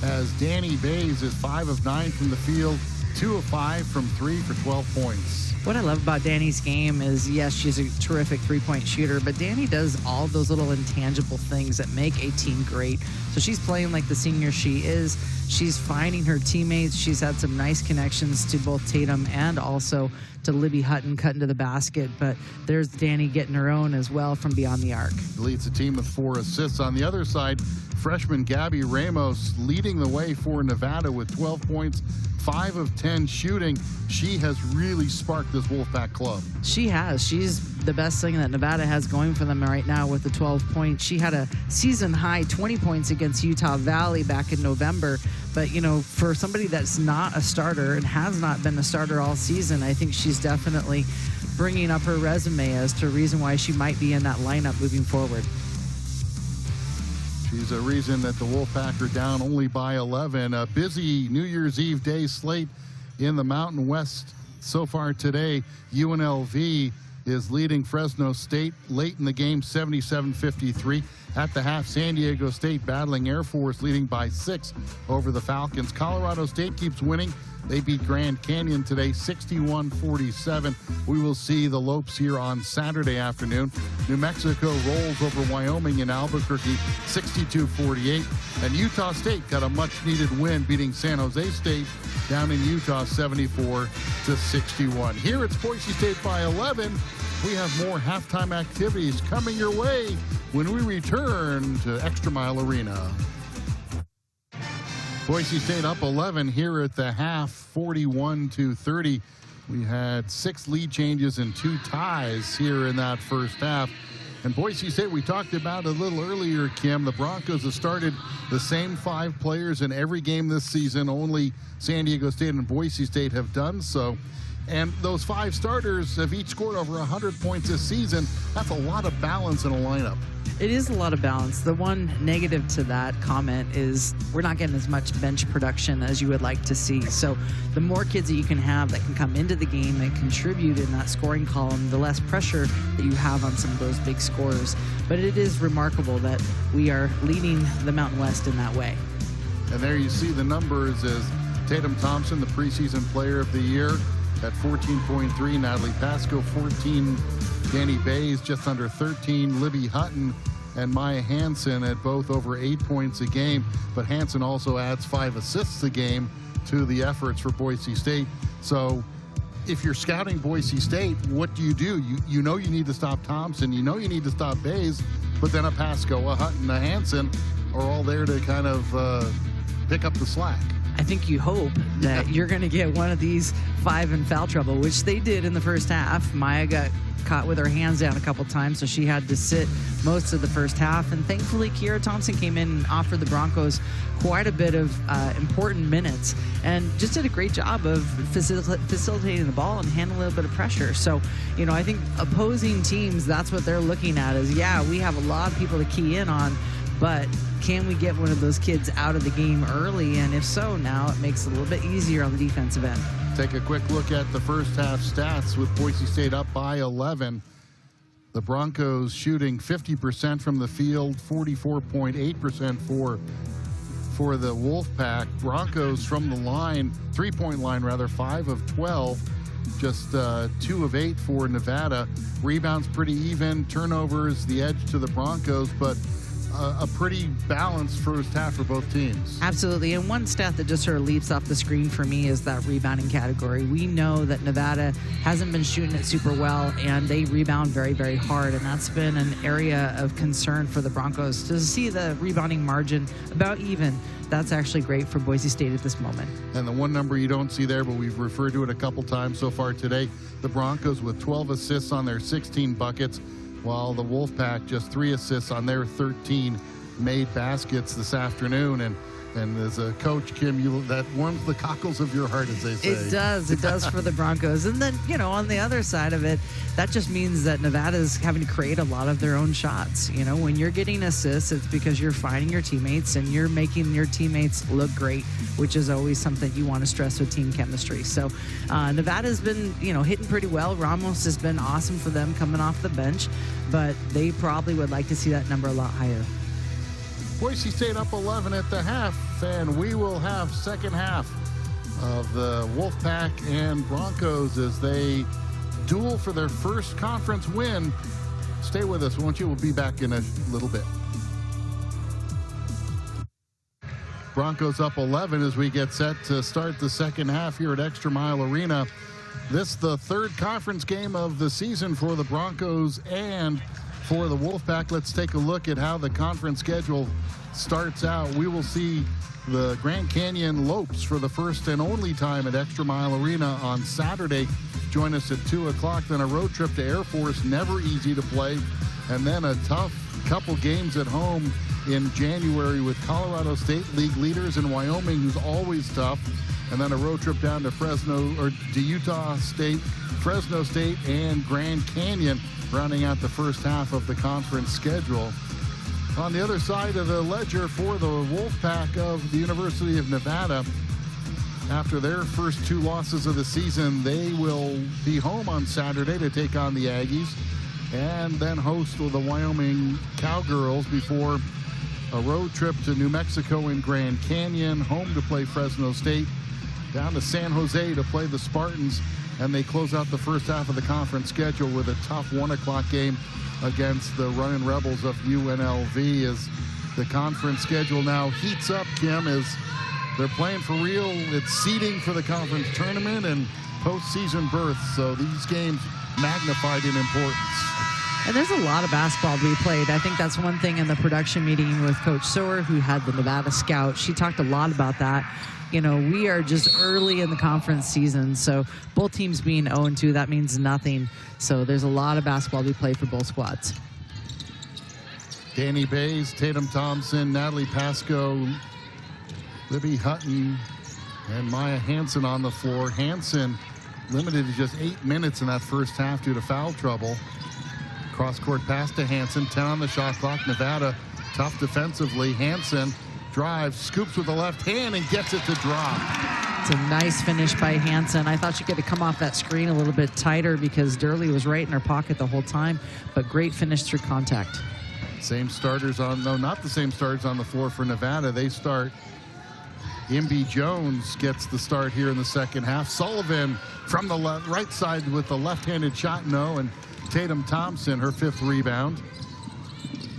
as Danny Bays is 5 of 9 from the field, 2 of 5 from 3 for 12 points. What I love about Danny's game is, yes, she's a terrific three-point shooter, but Danny does all those little intangible things that make a team great. So she's playing like the senior she is. She's finding her teammates. She's had some nice connections to both Tatum and also to Libby Hutton cutting to the basket. But there's Danny getting her own as well from beyond the arc. Leads the team with 4 assists. On the other side, freshman Gabby Ramos leading the way for Nevada with 12 points, 5 of 10 shooting. She has really sparked this Wolfpack club. She has. She's the best thing that Nevada has going for them right now with the 12 points. She had a season high 20 points against Utah Valley back in November. But, for somebody that's not a starter and has not been a starter all season, I think she's definitely bringing up her resume as to a reason why she might be in that lineup moving forward. She's a reason that the Wolfpack are down only by 11. A busy New Year's Eve day slate in the Mountain West so far today. UNLV is leading Fresno State late in the game, 77-53. At the half, San Diego State battling Air Force, leading by 6 over the Falcons. Colorado State keeps winning, They beat Grand Canyon today 61-47. We will see the Lopes here on Saturday afternoon. New Mexico rolls over Wyoming in Albuquerque 62-48. And Utah State got a much-needed win, beating San Jose State down in Utah 74-61. Here it's Boise State by 11. We have more halftime activities coming your way when we return to ExtraMile Arena. Boise State up 11 here at the half, 41-30. We had 6 lead changes and 2 ties here in that first half. And Boise State, we talked about a little earlier, Kim, the Broncos have started the same 5 players in every game this season. Only San Diego State and Boise State have done so. And those 5 starters have each scored over 100 points this season. That's a lot of balance in a lineup. It is a lot of balance. The one negative to that comment is we're not getting as much bench production as you would like to see. So the more kids that you can have that can come into the game and contribute in that scoring column, the less pressure that you have on some of those big scorers. But it is remarkable that we are leading the Mountain West in that way. And there you see the numbers as Tatum Thompson, the preseason player of the year, at 14.3. Natalie Pasco, 14. Danny Bays just under 13. Libby Hutton and Maya Hansen at both over 8 points a game. But Hansen also adds 5 assists a game to the efforts for Boise State. So if you're scouting Boise State, what do? You know you need to stop Thompson. You know you need to stop Bays. But then a Pasco, a Hutton, a Hansen are all there to kind of pick up the slack. I think you hope that you're going to get one of these 5 in foul trouble, which they did in the first half. Maya got caught with her hands down a couple times, so she had to sit most of the first half. And thankfully, Kiera Thompson came in and offered the Broncos quite a bit of important minutes and just did a great job of facilitating the ball and handling a little bit of pressure. So, you know, I think opposing teams, that's what they're looking at is, yeah, we have a lot of people to key in on, but can we get one of those kids out of the game early? And if so, now it makes it a little bit easier on the defensive end. Take a quick look at the first half stats with Boise State up by 11. The Broncos shooting 50% from the field, 44.8% for the Wolfpack. Broncos from the line, three-point line rather, 5 of 12. Just 2 of 8 for Nevada. Rebounds pretty even. Turnovers, the edge to the Broncos, but a pretty balanced first half for both teams. Absolutely. And one stat that just sort of leaps off the screen for me is that rebounding category. We know that Nevada hasn't been shooting it super well, and they rebound very, very hard. And that's been an area of concern for the Broncos. To see the rebounding margin about even, that's actually great for Boise State at this moment. And the one number you don't see there, but we've referred to it a couple times so far today, the Broncos with 12 assists on their 16 buckets, while the Wolfpack just 3 assists on their 13 made baskets this afternoon. And as a coach, Kim, that warms the cockles of your heart, as they say. It does for the Broncos. And then, you know, on the other side of it, that just means that Nevada's having to create a lot of their own shots. You know, when you're getting assists, it's because you're finding your teammates and you're making your teammates look great, which is always something you want to stress with team chemistry. So Nevada's been, you know, hitting pretty well. Ramos has been awesome for them coming off the bench, but they probably would like to see that number a lot higher. Boise State up 11 at the half, and we will have second half of the Wolfpack and Broncos as they duel for their first conference win. Stay with us, won't you? We'll be back in a little bit. Broncos up 11 as we get set to start the second half here at ExtraMile Arena. This the third conference game of the season for the Broncos and for the Wolfpack. Let's take a look at how the conference schedule starts out. We will see the Grand Canyon Lopes for the first and only time at ExtraMile Arena on Saturday. Join us at 2 o'clock. Then a road trip to Air Force, never easy to play. And then a tough couple games at home in January with Colorado State, league leaders, in Wyoming, who's always tough. And then a road trip down to to Utah State, Fresno State, and Grand Canyon, rounding out the first half of the conference schedule. On the other side of the ledger for the Wolfpack of the University of Nevada, after their first 2 losses of the season, they will be home on Saturday to take on the Aggies and then host the Wyoming Cowgirls before a road trip to New Mexico and Grand Canyon, home to play Fresno State, down to San Jose to play the Spartans, and they close out the first half of the conference schedule with a tough 1 o'clock game against the Running Rebels of UNLV. As the conference schedule now heats up, Kim, as they're playing for real. It's seeding for the conference tournament and postseason berths, so these games magnified in importance. And there's a lot of basketball to be played. I think that's one thing in the production meeting with Coach Sower, who had the Nevada Scout. She talked a lot about that. You know, we are just early in the conference season, so both teams being 0-2, that means nothing. So there's a lot of basketball to be played for both squads. Danny Bays, Tatum Thompson, Natalie Pasco, Libby Hutton, and Maya Hansen on the floor. Hansen limited to just 8 minutes in that first half due to foul trouble. Cross-court pass to Hansen, 10 on the shot clock. Nevada tough defensively. Hansen drives, scoops with the left hand, and gets it to drop. It's a nice finish by Hansen. I thought she could have come off that screen a little bit tighter because Durley was right in her pocket the whole time, but great finish through contact. Same starters on, no, not the same starters on the floor for Nevada. They start. Imby Jones gets the start here in the second half. Sullivan from the right side with the left-handed shot, no, and Tatum Thompson, her 5th rebound.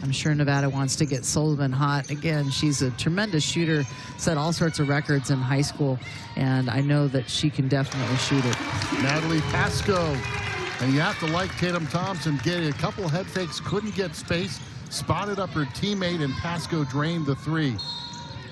I'm sure Nevada wants to get Sullivan hot. Again, she's a tremendous shooter, set all sorts of records in high school, and I know that she can definitely shoot it. Natalie Pasco, and you have to like Tatum Thompson, getting a couple head fakes, couldn't get space, spotted up her teammate, and Pasco drained the 3.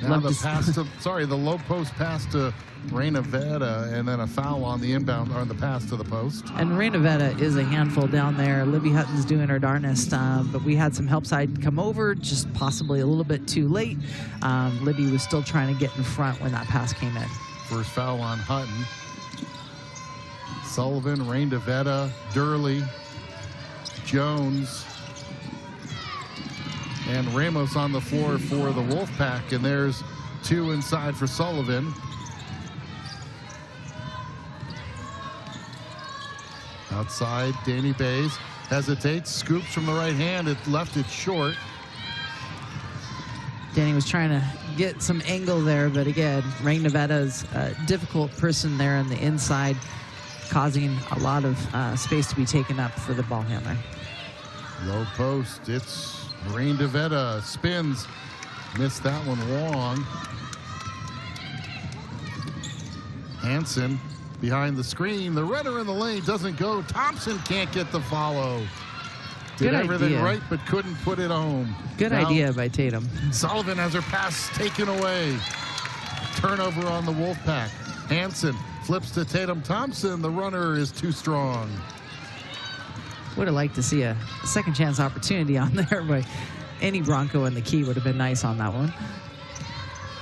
Now the pass to, the low post pass to Reina Veda, and then a foul on the inbound, or the pass to the post. And Reina Veda is a handful down there. Libby Hutton's doing her darnest, but we had some help side come over, just possibly a little bit too late. Libby was still trying to get in front when that pass came in. First foul on Hutton. Sullivan, Reina Veda, Durley, Jones, and Ramos on the floor for the Wolfpack, and there's 2 inside for Sullivan. Outside, Danny Bays hesitates, scoops from the right hand. It left it short. Danny was trying to get some angle there, but again, Reina Nevada's a difficult person there on the inside, causing a lot of space to be taken up for the ball handler. Low post, it's Reina Veda, spins, missed that one long. Hansen behind the screen, the runner in the lane doesn't go. Thompson can't get the follow. Did everything right, but couldn't put it home. Good idea by Tatum. Sullivan has her pass taken away. Turnover on the Wolfpack. Hansen flips to Tatum Thompson. The runner is too strong. Would have liked to see a second chance opportunity on there, but any Bronco in the key would have been nice on that one.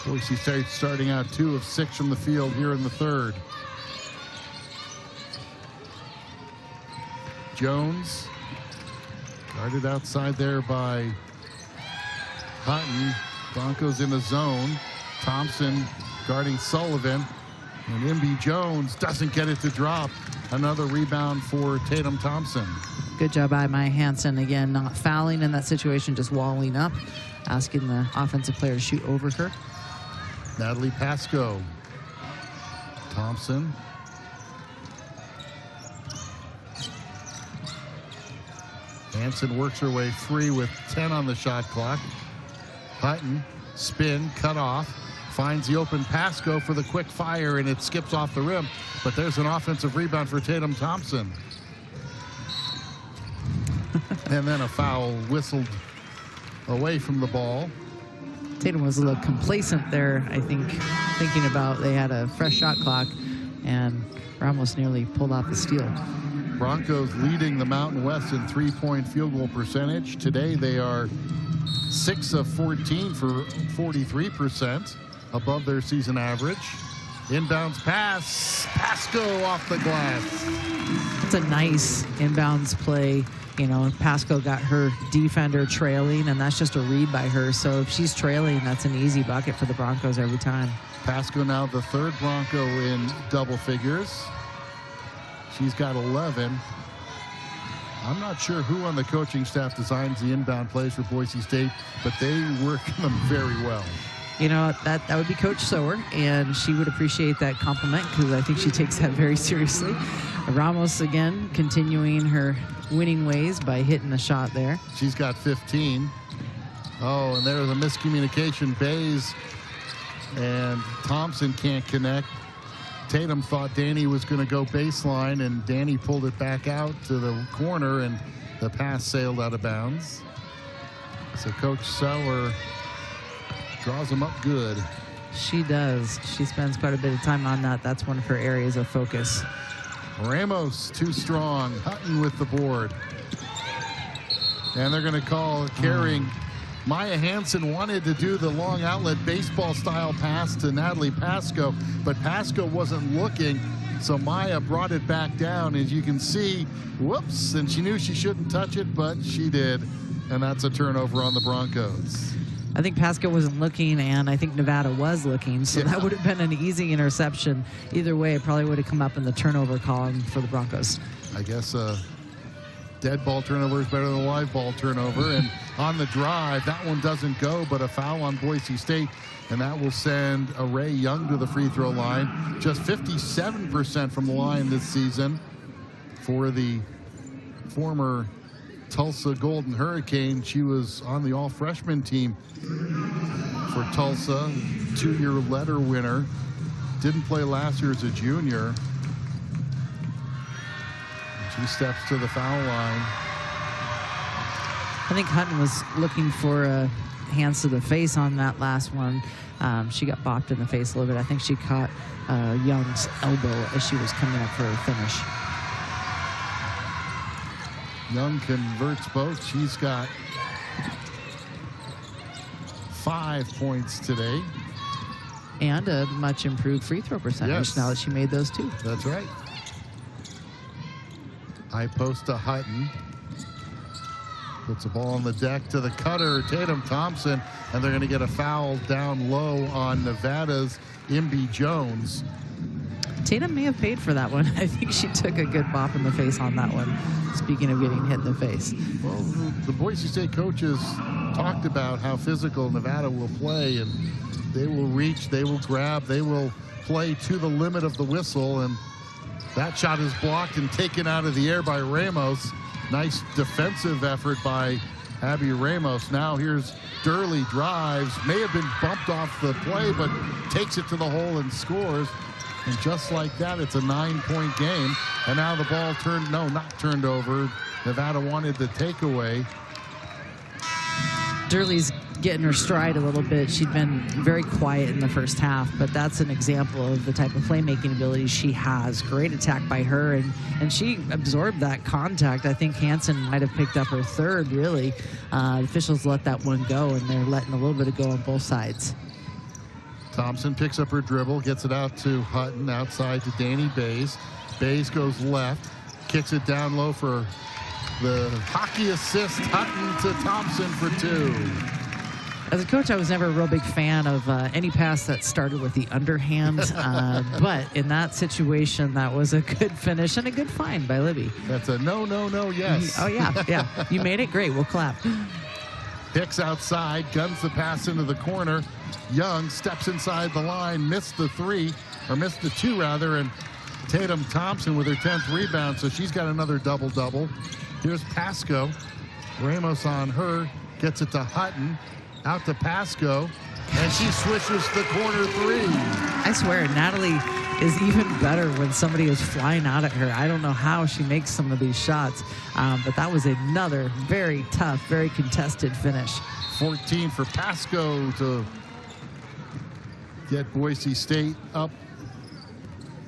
Boise State starting out 2 of 6 from the field here in the third. Jones guarded outside there by Hutton. Broncos in the zone. Thompson guarding Sullivan, and Imby Jones doesn't get it to drop. Another rebound for Tatum Thompson. Good job by Maya Hansen. Again, not fouling in that situation, just walling up, asking the offensive player to shoot over her. Natalie Pasco. Thompson. Hansen works her way free with 10 on the shot clock. Hutton, spin, cut off. Finds the open Pasco for the quick fire, and it skips off the rim. But there's an offensive rebound for Tatum Thompson. And then a foul whistled away from the ball. Tatum was a little complacent there, I think, thinking about they had a fresh shot clock, and Ramos nearly pulled off the steal. Broncos leading the Mountain West in 3-point field goal percentage. Today they are 6 of 14 for 43%, above their season average. Inbounds pass, Pasco off the glass. It's a nice inbounds play. You know, Pasco got her defender trailing, and that's just a read by her. So if she's trailing, that's an easy bucket for the Broncos every time. Pasco now the 3rd Bronco in double figures. She's got 11. I'm not sure who on the coaching staff designs the inbound plays for Boise State, but they work them very well. you know, that would be Coach Sower, and she would appreciate that compliment because I think she takes that very seriously. Ramos, again, continuing her winning ways by hitting a shot there. She's got 15. Oh, and there's a miscommunication. Bays and Thompson can't connect. Tatum thought Danny was going to go baseline, and Danny pulled it back out to the corner, and the pass sailed out of bounds. So Coach Sauer draws him up good. She does. She spends quite a bit of time on that. That's one of her areas of focus. Ramos too strong. Hutton with the board. And they're going to call carrying. Maya Hansen wanted to do the long outlet baseball style pass to Natalie Pasco, but Pasco wasn't looking, so Maya brought it back down. As you can see, whoops, and she knew she shouldn't touch it, but she did. And that's a turnover on the Broncos. I think Pasco wasn't looking, and I think Nevada was looking, so that would have been an easy interception. Either way, it probably would have come up in the turnover column for the Broncos. I guess a dead ball turnover is better than a live ball turnover. And on the drive, that one doesn't go, but a foul on Boise State, and that will send Ray Young to the free throw line. Just 57% from the line this season for the former Tulsa Golden Hurricane. She was on the all-freshman team for Tulsa, 2-year letter winner. Didn't play last year as a junior. She steps to the foul line. I think Hutton was looking for hands to the face on that last one. She got bopped in the face a little bit. I think she caught Young's elbow as she was coming up for her finish. Young converts both. She's got 5 points today. And a much improved free throw percentage now that she made those two. That's right. High post to Hutton. Puts the ball on the deck to the cutter, Tatum Thompson, and they're going to get a foul down low on Nevada's Imby Jones. Tatum may have paid for that one. I think she took a good bop in the face on that one. Speaking of getting hit in the face. Well, the Boise State coaches talked about how physical Nevada will play, and they will reach, they will grab, they will play to the limit of the whistle, and that shot is blocked and taken out of the air by Ramos. Nice defensive effort by Abby Ramos. Now here's Durley, drives, may have been bumped off the play, but takes it to the hole and scores. And just like that, it's a 9-point game. And now the ball not turned over. Nevada wanted the takeaway. Durley's getting her stride a little bit. She'd been very quiet in the first half, but that's an example of the type of playmaking ability she has. Great attack by her, and she absorbed that contact. I think Hansen might have picked up her third, really. The officials let that one go, and they're letting a little bit of go on both sides. Thompson picks up her dribble, gets it out to Hutton, outside to Danny Bays. Bays goes left, kicks it down low for the hockey assist. Hutton to Thompson for 2. As a coach, I was never a real big fan of any pass that started with the underhand, but in that situation, that was a good finish and a good find by Libby. That's a no, yes. Oh, yeah. You made it. Great. We'll clap. Hicks outside, guns the pass into the corner. Young steps inside the line, missed the 2 rather, and Tatum Thompson with her 10th rebound, so she's got another double-double. Here's Pasco. Ramos on her, gets it to Hutton, out to Pasco, and she swishes the corner 3. I swear, Natalie is even better when somebody is flying out at her. I don't know how she makes some of these shots, but that was another very tough, very contested finish. 14 for Pasco to get Boise State up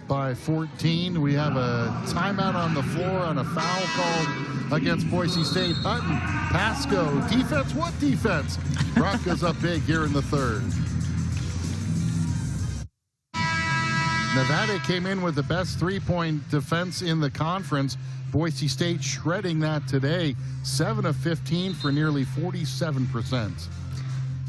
by 14. We have a timeout on the floor on a foul called against Boise State. Hutton, Pasco, defense, what defense? Broncos up big here in the third. Nevada came in with the best three-point defense in the conference. Boise State shredding that today. 7 of 15 for nearly 47%.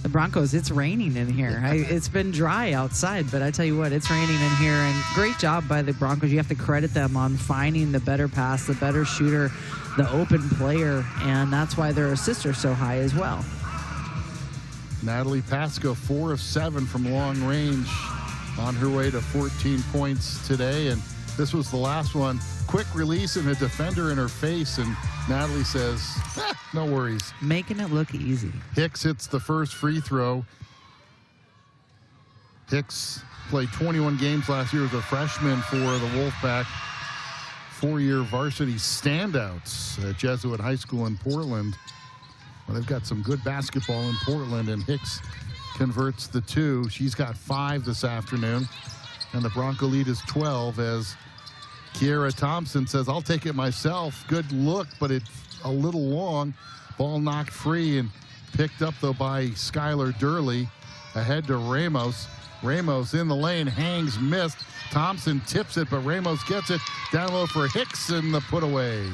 The Broncos, it's raining in here. It's been dry outside, but I tell you what, it's raining in here, and great job by the Broncos. You have to credit them on finding the better pass, the better shooter, the open player, and that's why their assists are so high as well. Natalie Pasco, 4 of 7 from long range, on her way to 14 points today. And this was the last one. Quick release and a defender in her face, and Natalie says, no worries. Making it look easy. Hicks hits the first free throw. Hicks played 21 games last year as a freshman for the Wolfpack. 4-year varsity standouts at Jesuit High School in Portland. Well, they've got some good basketball in Portland, and Hicks converts the 2. She's got 5 this afternoon, and the Bronco lead is 12 as Kiera Thompson says, I'll take it myself. Good look, but it's a little long. Ball knocked free and picked up, though, by Skylar Durley. Ahead to Ramos. Ramos in the lane, hangs, missed. Thompson tips it, but Ramos gets it down low for Hicks and the put away.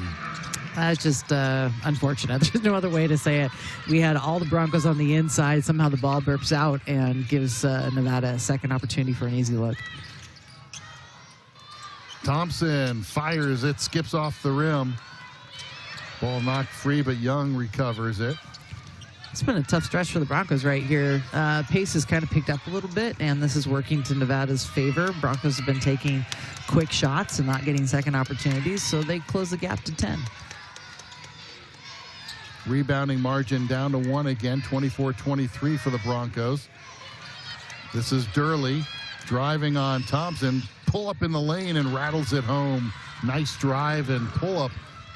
That's just unfortunate. There's no other way to say it. We had all the Broncos on the inside. Somehow the ball burps out and gives Nevada a second opportunity for an easy look. Thompson fires it, skips off the rim. Ball knocked free, but Young recovers it. It's been a tough stretch for the Broncos right here. Pace has kind of picked up a little bit, and this is working to Nevada's favor. Broncos have been taking quick shots and not getting second opportunities, so they close the gap to 10. Rebounding margin down to 1 again, 24-23 for the Broncos. This is Durley driving on Thompson. Pull up in the lane and rattles it home. Nice drive and pull up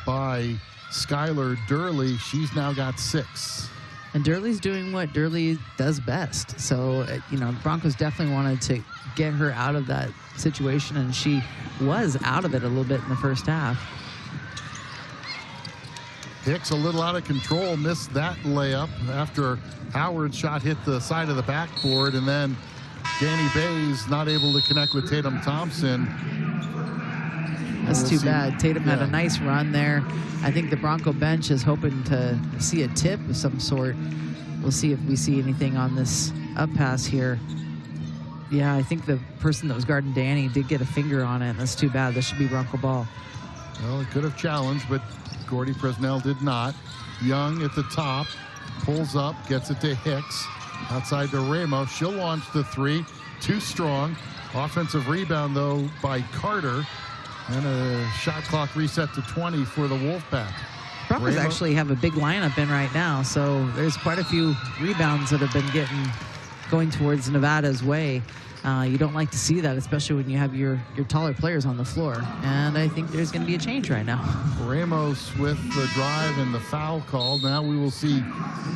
by Skylar Durley. She's now got 6. And Durley's doing what Durley does best. So, the Broncos definitely wanted to get her out of that situation, and she was out of it a little bit in the first half. Hicks a little out of control, missed that layup after Howard's shot hit the side of the backboard, and then Danny Bays not able to connect with Tatum Thompson. That's too bad. Tatum had a nice run there. I think the Bronco bench is hoping to see a tip of some sort. We'll see if we see anything on this up pass here. Yeah, I think the person that was guarding Danny did get a finger on it. That's too bad. This should be Bronco ball. Well, it could have challenged, but Gordy Presnell did not. Young at the top, pulls up, gets it to Hicks. Outside to Ramos. She'll launch the 3. Too strong. Offensive rebound, though, by Carter. And a shot clock reset to 20 for the Wolfpack. Broncos actually have a big lineup in right now, so there's quite a few rebounds that have been going towards Nevada's way. You don't like to see that, especially when you have your taller players on the floor. And I think there's going to be a change right now. Ramos with the drive and the foul call. Now we will see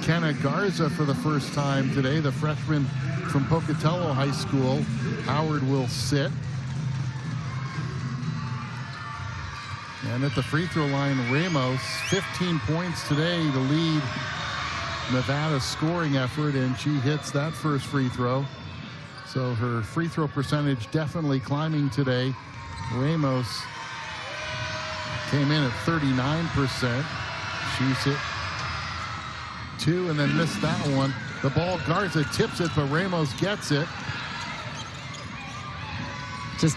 Kenna Garza for the first time today, the freshman from Pocatello High School. Howard will sit. And at the free throw line, Ramos, 15 points today to lead Nevada's scoring effort, and she hits that first free throw. So her free throw percentage definitely climbing today. Ramos came in at 39%. She's hit 2 and then missed that one. The ball, Garza tips it, but Ramos gets it. Just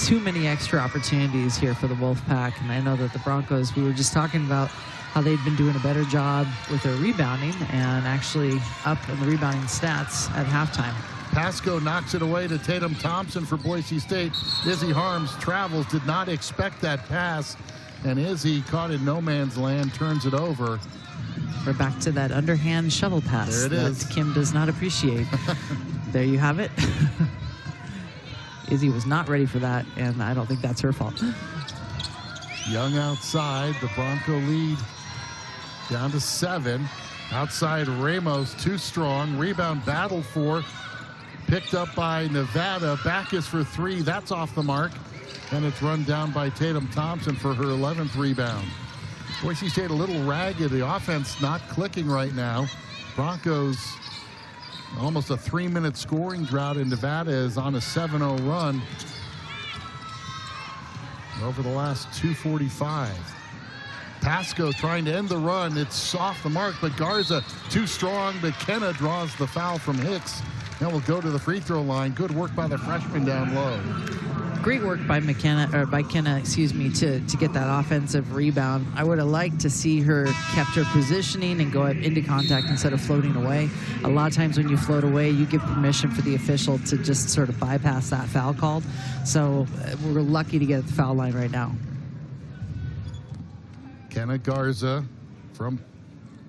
too many extra opportunities here for the Wolfpack. And I know that the Broncos, we were just talking about how they'd been doing a better job with their rebounding and actually up in the rebounding stats at halftime. Pasco knocks it away to Tatum Thompson for Boise State. Izzy Harms travels, did not expect that pass. And Izzy, caught in no man's land, turns it over. We're back to that underhand shovel pass that Kim does not appreciate. There you have it. Izzy was not ready for that, and I don't think that's her fault. Young outside, the Bronco lead down to 7. Outside Ramos, too strong. Rebound battled for. Picked up by Nevada. Backus for 3. That's off the mark. And it's run down by Tatum Thompson for her 11th rebound. Boise State a little ragged. The offense not clicking right now. Broncos almost a 3-minute scoring drought, and Nevada is on a 7-0 run over the last 2:45. Pasco trying to end the run. It's off the mark, but Garza too strong. McKenna draws the foul from Hicks and will go to the free throw line. Good work by the freshman down low. Great work by Kenna, excuse me, to get that offensive rebound. I would have liked to see her kept her positioning and go up into contact instead of floating away. A lot of times when you float away, you give permission for the official to just sort of bypass that foul called. So we're lucky to get at the foul line right now. Kenna Garza from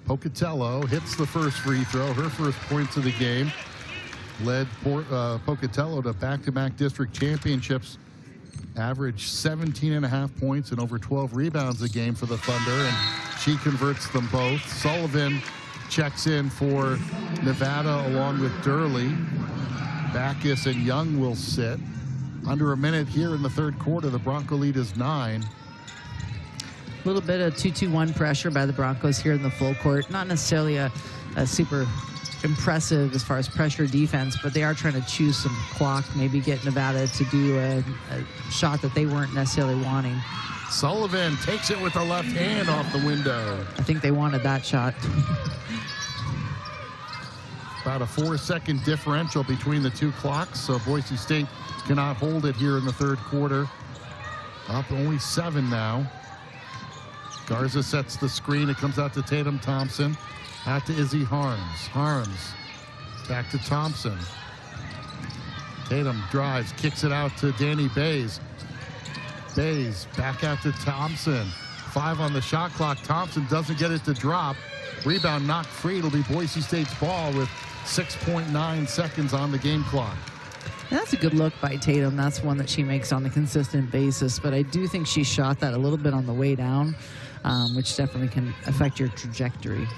Pocatello hits the first free throw, her first points of the game. Led Pocatello to back-to-back district championships. Averaged 17.5 points and over 12 rebounds a game for the Thunder, and she converts them both. Sullivan checks in for Nevada along with Durley. Backus and Young will sit. Under a minute here in the third quarter. The Bronco lead is 9. A little bit of 2-2-1 pressure by the Broncos here in the full court. Not necessarily a super impressive as far as pressure defense, but they are trying to choose some clock, maybe get Nevada to do a shot that they weren't necessarily wanting. Sullivan takes it with the left hand off the window. I think they wanted that shot. About a 4-second differential between the two clocks, so Boise State cannot hold it here in the third quarter. Up only 7 now. Garza sets the screen. It comes out to Tatum Thompson. Out to Izzy Harms. Harms back to Thompson. Tatum drives, kicks it out to Danny Bays. Bays back out to Thompson. 5 on the shot clock. Thompson doesn't get it to drop. Rebound knocked free. It'll be Boise State's ball with 6.9 seconds on the game clock. That's a good look by Tatum. That's one that she makes on a consistent basis, but I do think she shot that a little bit on the way down, which definitely can affect your trajectory.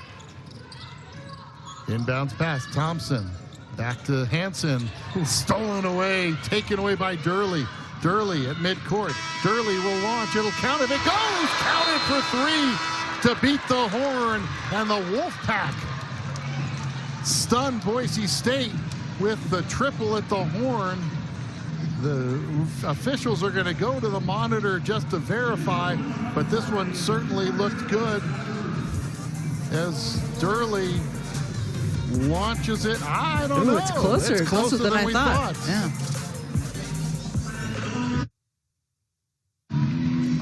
Inbounds pass, Thompson. Back to Hansen. Stolen away, taken away by Durley. Durley at midcourt. Durley will launch. It'll count if it goes. Counted for 3 to beat the Horn. And the Wolfpack stun Boise State with the triple at the Horn. The officials are going to go to the monitor just to verify, but this one certainly looked good as Durley launches it. I don't know. It's closer. It's closer than I thought. Yeah.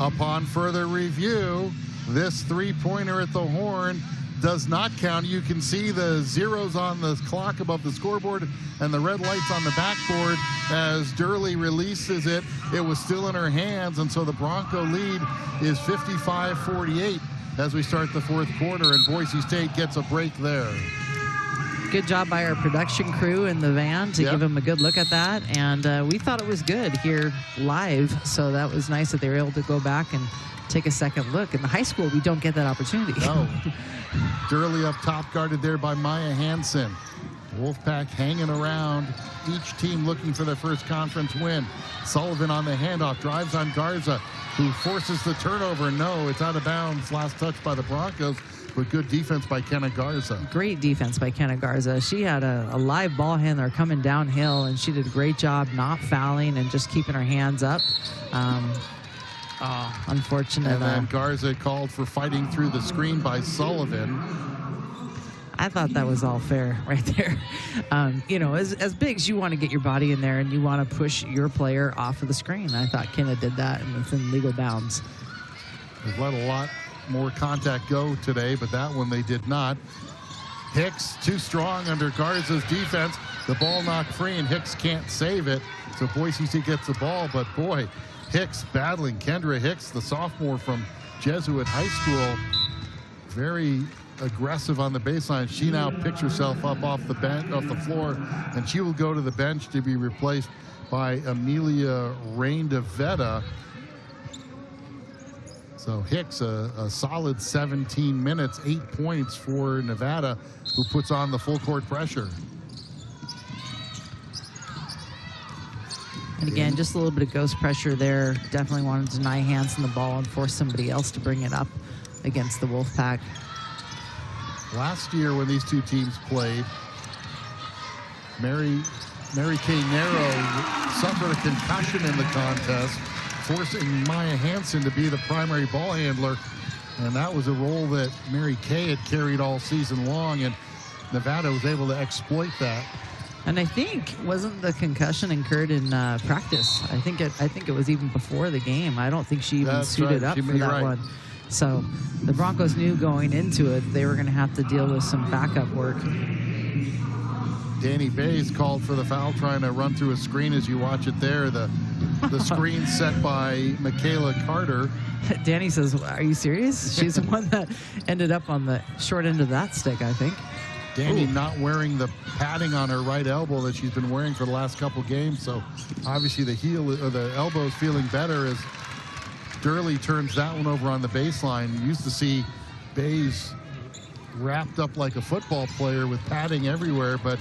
Upon further review, this three-pointer at the Horn does not count. You can see the zeros on the clock above the scoreboard and the red lights on the backboard as Durley releases it. It was still in her hands, and so the Bronco lead is 55-48 as we start the fourth quarter, and Boise State gets a break there. Good job by our production crew in the van to give them a good look at that, and we thought it was good here live, so that was nice that they were able to go back and take a second look. In the high school, we don't get that opportunity. No. Durley up top, guarded there by Maya Hansen. Wolfpack hanging around, each team looking for their first conference win. Sullivan on the handoff, drives on Garza, who forces the turnover. No, it's out of bounds. Last touch by the Broncos, but good defense by Kenna Garza. Great defense by Kenna Garza. She had a live ball handler coming downhill, and she did a great job not fouling and just keeping her hands up. Unfortunate. And then Garza called for fighting through the screen by Sullivan. I thought that was all fair right there. You know, as bigs, you want to get your body in there and you want to push your player off of the screen. I thought Kenna did that and within legal bounds. They've let a lot more contact go today, but that one they did not. Hicks too strong under Garza's defense. The ball knocked free and Hicks can't save it. So Boise State gets the ball, but boy, Hicks battling. Kendra Hicks, the sophomore from Jesuit High School, very aggressive on the baseline. She now picks herself up off the bench, off the floor, and she will go to the bench to be replaced by Amelia Rain-DeVetta. So Hicks, a solid 17 minutes, 8 points for Nevada, who puts on the full court pressure. And again, just a little bit of ghost pressure there. Definitely wanted to deny Hansen the ball and force somebody else to bring it up against the Wolfpack. Last year when these two teams played, Mary Kay Narrow suffered a concussion in the contest, forcing Maya Hansen to be the primary ball handler. And that was a role that Mary Kay had carried all season long, and Nevada was able to exploit that. And I think, wasn't the concussion incurred in practice? I think it was even before the game. I don't think she even suited up for that one. So the Broncos knew going into it they were going to have to deal with some backup work. Danny Bays called for the foul, trying to run through a screen as you watch it there. The screen set by Michaela Carter. Danny says, are you serious? She's the one that ended up on the short end of that stick, I think. Danny not wearing the padding on her right elbow that she's been wearing for the last couple games. So obviously the heel or the elbow is feeling better as Durley turns that one over on the baseline. You used to see Bays wrapped up like a football player with padding everywhere, but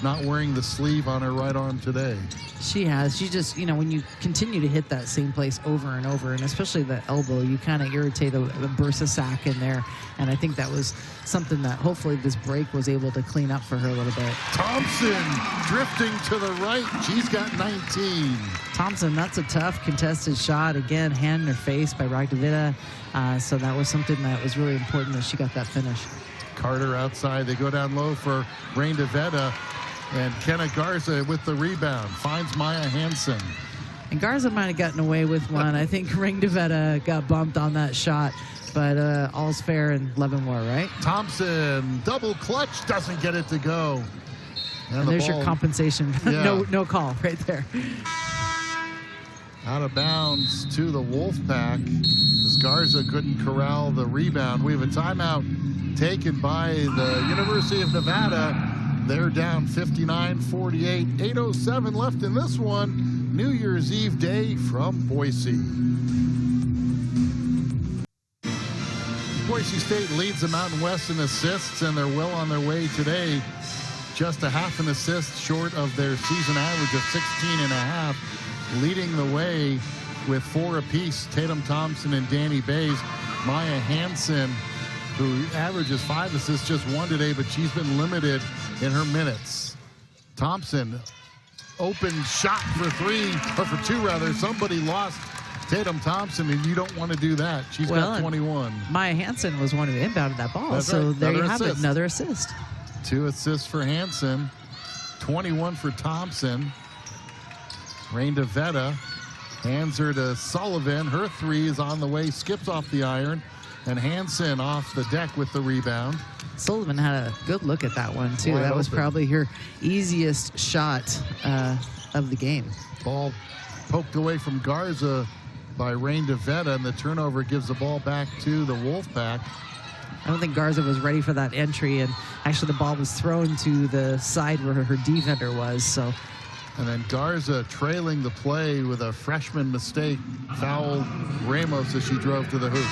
not wearing the sleeve on her right arm today. She has. She just, you know, when you continue to hit that same place over and over, and especially the elbow, you kind of irritate a bursa sac in there. And I think that was something that hopefully this break was able to clean up for her a little bit. Thompson drifting to the right. She's got 19. Thompson, that's a tough contested shot. Again, hand in her face by Ragdavita. So that was something that was really important that she got that finish. Carter outside. They go down low for Rain DeVetta. And Kenna Garza with the rebound finds Maya Hansen. And Garza might have gotten away with one. I think Ring DeVetta got bumped on that shot, but all's fair in love and war, right? Thompson double clutch, doesn't get it to go. And there's your compensation. Yeah. no call right there. Out of bounds to the Wolfpack as Garza couldn't corral the rebound. We have a timeout taken by the University of Nevada. They're down 59-48. 8:07 left in this one. New Year's Eve day from Boise. Boise State leads the Mountain West in assists, and they're well on their way today. Just a half an assist short of their season average of 16.5. Leading the way with 4 apiece, Tatum Thompson and Danny Bays. Maya Hansen, who averages 5 assists, just 1 today, but she's been limited in her minutes. Thompson, open shot for 3, or for 2 rather. Somebody lost Tatum Thompson, and you don't want to do that. She's got 21. Maya Hansen was one who inbounded that ball. That's so right. there you have it, another assist. 2 assists for Hansen, 21 for Thompson. Rain DeVetta hands her to Sullivan. Her 3 is on the way, skips off the iron. And Hansen off the deck with the rebound. Sullivan had a good look at that one, too. That was probably her easiest shot of the game. Ball poked away from Garza by Rain DeVetta, and the turnover gives the ball back to the Wolfpack. I don't think Garza was ready for that entry, and actually the ball was thrown to the side where her defender was. So. And then Garza trailing the play with a freshman mistake, fouled Ramos as she drove to the hoop.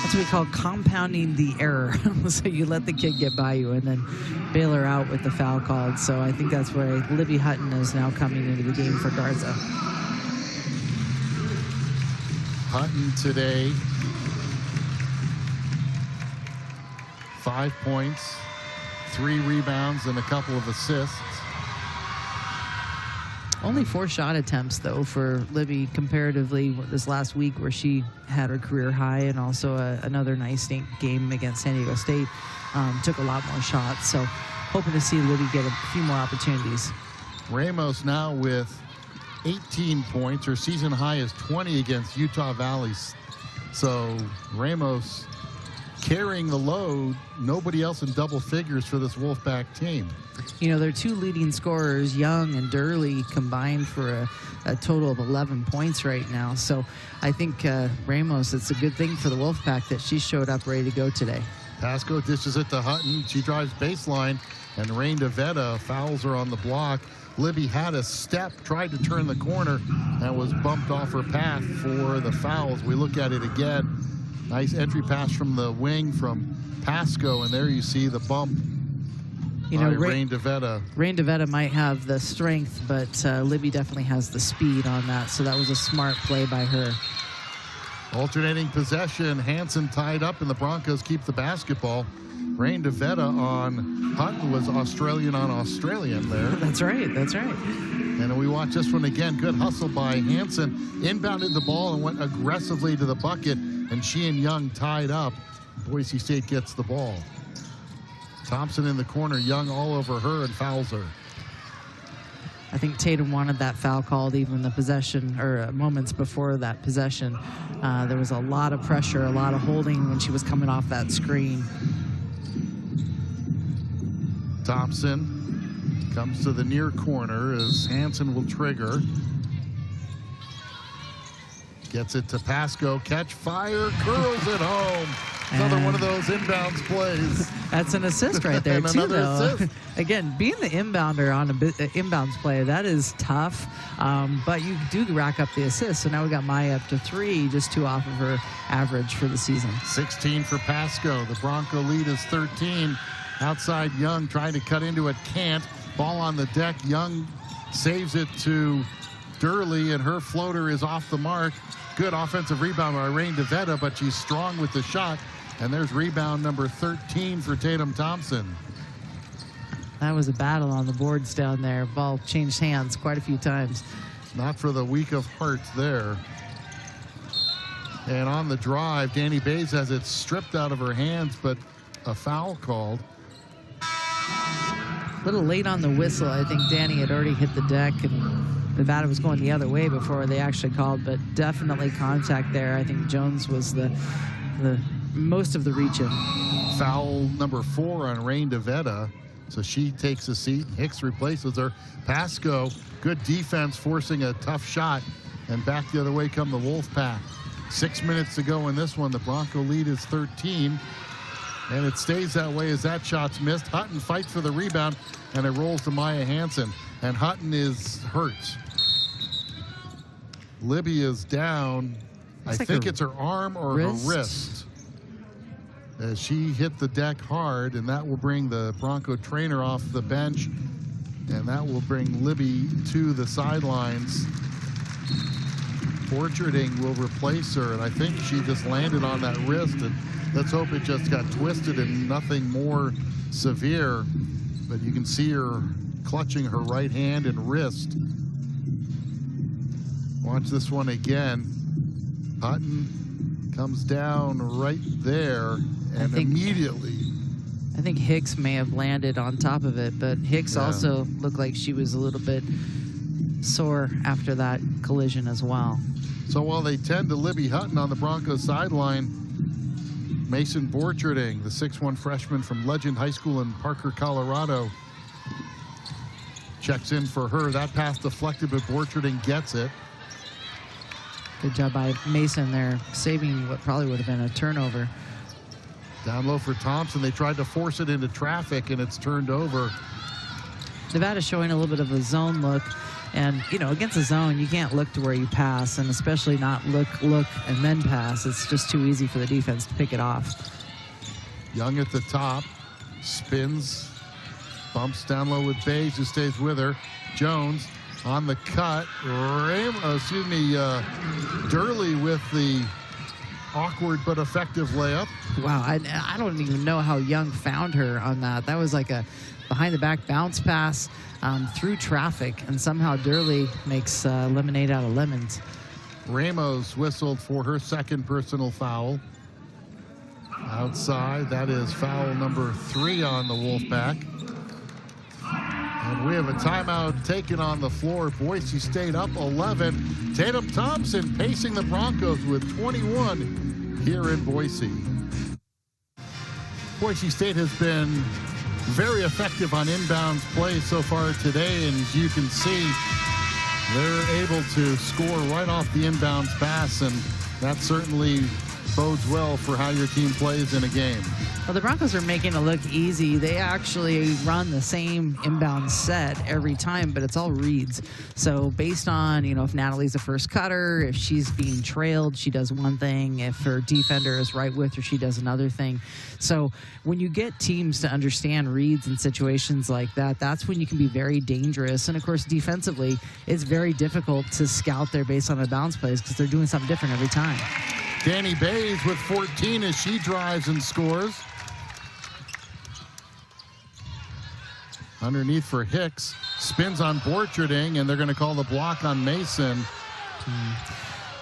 That's what we call compounding the error. So you let the kid get by you and then bail her out with the foul called. So I think that's where Libby Hutton is now coming into the game for Garza. Hutton today, 5 points, 3 rebounds, and a couple of assists. Only 4 shot attempts, though, for Libby comparatively this last week, where she had her career high, and also another nice game against San Diego State. Took a lot more shots, so hoping to see Libby get a few more opportunities. Ramos now with 18 points. Her season high is 20 against Utah Valley. So Ramos carrying the load. Nobody else in double figures for this Wolfpack team. You know, their 2 leading scorers, Young and Durley, combined for a total of 11 points right now. So I think Ramos, it's a good thing for the Wolfpack that she showed up ready to go today. Pasco dishes it to Hutton. She drives baseline, and Rain DeVetta fouls her on the block. Libby had a step, tried to turn the corner, and was bumped off her path for the fouls. We look at it again. Nice entry pass from the wing from Pasco, and there you see the bump. You know, Rain DeVetta. Rain DeVetta might have the strength, but Libby definitely has the speed on that, so that was a smart play by her. Alternating possession, Hansen tied up, and the Broncos keep the basketball. Rain DeVetta on Hutton was Australian on Australian there. That's right, that's right. And we watch this one again. Good hustle by Hansen. Inbounded the ball and went aggressively to the bucket, and she and Young tied up. Boise State gets the ball. Thompson in the corner, Young all over her and fouls her. I think Tatum wanted that foul called even the possession, or moments before that possession. There was a lot of pressure, a lot of holding when she was coming off that screen. Thompson comes to the near corner as Hansen will trigger. Gets it to Pasco, catch, fire, curls it home. Another one of those inbounds plays. That's an assist right there, too, though. Assist. Again, being the inbounder on an inbounds play, that is tough, but you do rack up the assist. So now we got Maya up to 3, just 2 off of her average for the season. 16 for Pasco. The Bronco lead is 13. Outside Young trying to cut into it, can't. Ball on the deck. Young saves it to Durley, and her floater is off the mark. Good offensive rebound by Rain DeVetta, but she's strong with the shot. And there's rebound number 13 for Tatum Thompson. That was a battle on the boards down there. Ball changed hands quite a few times. Not for the weak of heart there. And on the drive, Danny Bays has it stripped out of her hands, but a foul called. A little late on the whistle. I think Danny had already hit the deck, and Nevada was going the other way before they actually called, but definitely contact there. I think Jones was the most of the reach in. Foul number 4 on Rain DeVetta. So she takes a seat. Hicks replaces her. Pasco, good defense, forcing a tough shot. And back the other way come the Wolfpack. 6 minutes to go in this one. The Bronco lead is 13. And it stays that way as that shot's missed. Hutton fights for the rebound, and it rolls to Maya Hansen. And Hutton is hurt. Libby is down. I think it's her arm or her wrist. As she hit the deck hard, and that will bring the Bronco trainer off the bench, and that will bring Libby to the sidelines. Borcherding will replace her, and I think she just landed on that wrist, and let's hope it just got twisted and nothing more severe. But you can see her clutching her right hand and wrist. Watch this one again. Hutton comes down right there, and immediately. I think Hicks may have landed on top of it, but Hicks also looked like she was a little bit sore after that collision as well. So while they tend to Libby Hutton on the Broncos sideline, Mason Borcherding, the 6'1 freshman from Legend High School in Parker, Colorado, checks in for her. That pass deflected, but Borcherding gets it. Good job by Mason there, saving what probably would have been a turnover. Down low for Thompson. They tried to force it into traffic, and it's turned over. Nevada showing a little bit of a zone look. And, you know, against a zone, you can't look to where you pass, and especially not look, and then pass. It's just too easy for the defense to pick it off. Young at the top, spins, bumps down low with Bays, who stays with her. Jones on the cut. Durley with the awkward but effective layup. Wow, I don't even know how Young found her on that. That was like a behind-the-back bounce pass through traffic, and somehow Durley makes lemonade out of lemons. Ramos whistled for her second personal foul. Outside, that is foul number 3 on the Wolfpack. And we have a timeout taken on the floor. Boise State up 11. Tatum Thompson pacing the Broncos with 21 here in Boise. Boise State has been very effective on inbounds play so far today, and as you can see, they're able to score right off the inbounds pass, and that certainly bodes well for how your team plays in a game. Well, the Broncos are making it look easy. They actually run the same inbound set every time, but it's all reads. So based on, you know, if Natalie's a first cutter, if she's being trailed, she does one thing. If her defender is right with her, she does another thing. So when you get teams to understand reads in situations like that, that's when you can be very dangerous. And of course, defensively, it's very difficult to scout their base on the bounce plays because they're doing something different every time. Danny Bays with 14 as she drives and scores. Underneath for Hicks, spins on Borcherding, and they're going to call the block on Mason.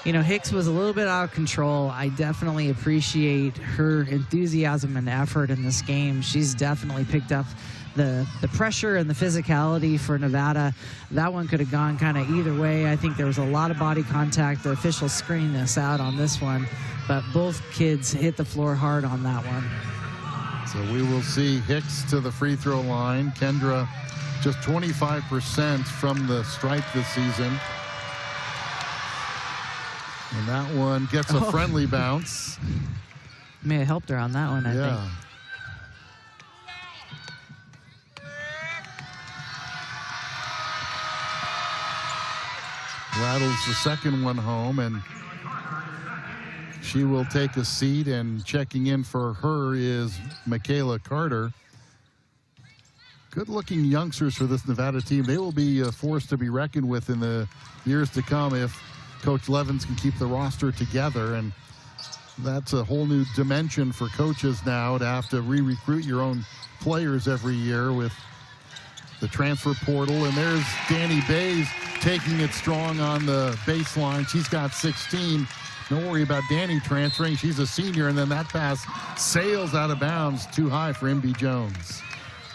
You know, Hicks was a little bit out of control. I definitely appreciate her enthusiasm and effort in this game. She's definitely picked up the pressure and the physicality for Nevada, that one could have gone kind of either way. I think there was a lot of body contact. The officials screened this out on this one, but both kids hit the floor hard on that one. So we will see Hicks to the free throw line. Kendra just 25% from the stripe this season. And that one gets a friendly bounce. May have helped her on that one, I think. Rattles the second one home, and she will take a seat, and checking in for her is Michaela Carter. Good-looking youngsters for this Nevada team. They will be a force to be reckoned with in the years to come if Coach Levens can keep the roster together, and that's a whole new dimension for coaches now to have to re-recruit your own players every year with the transfer portal. And there's Danny Bays taking it strong on the baseline. She's got 16. Don't worry about Danny transferring. She's a senior, and then that pass sails out of bounds too high for MB Jones.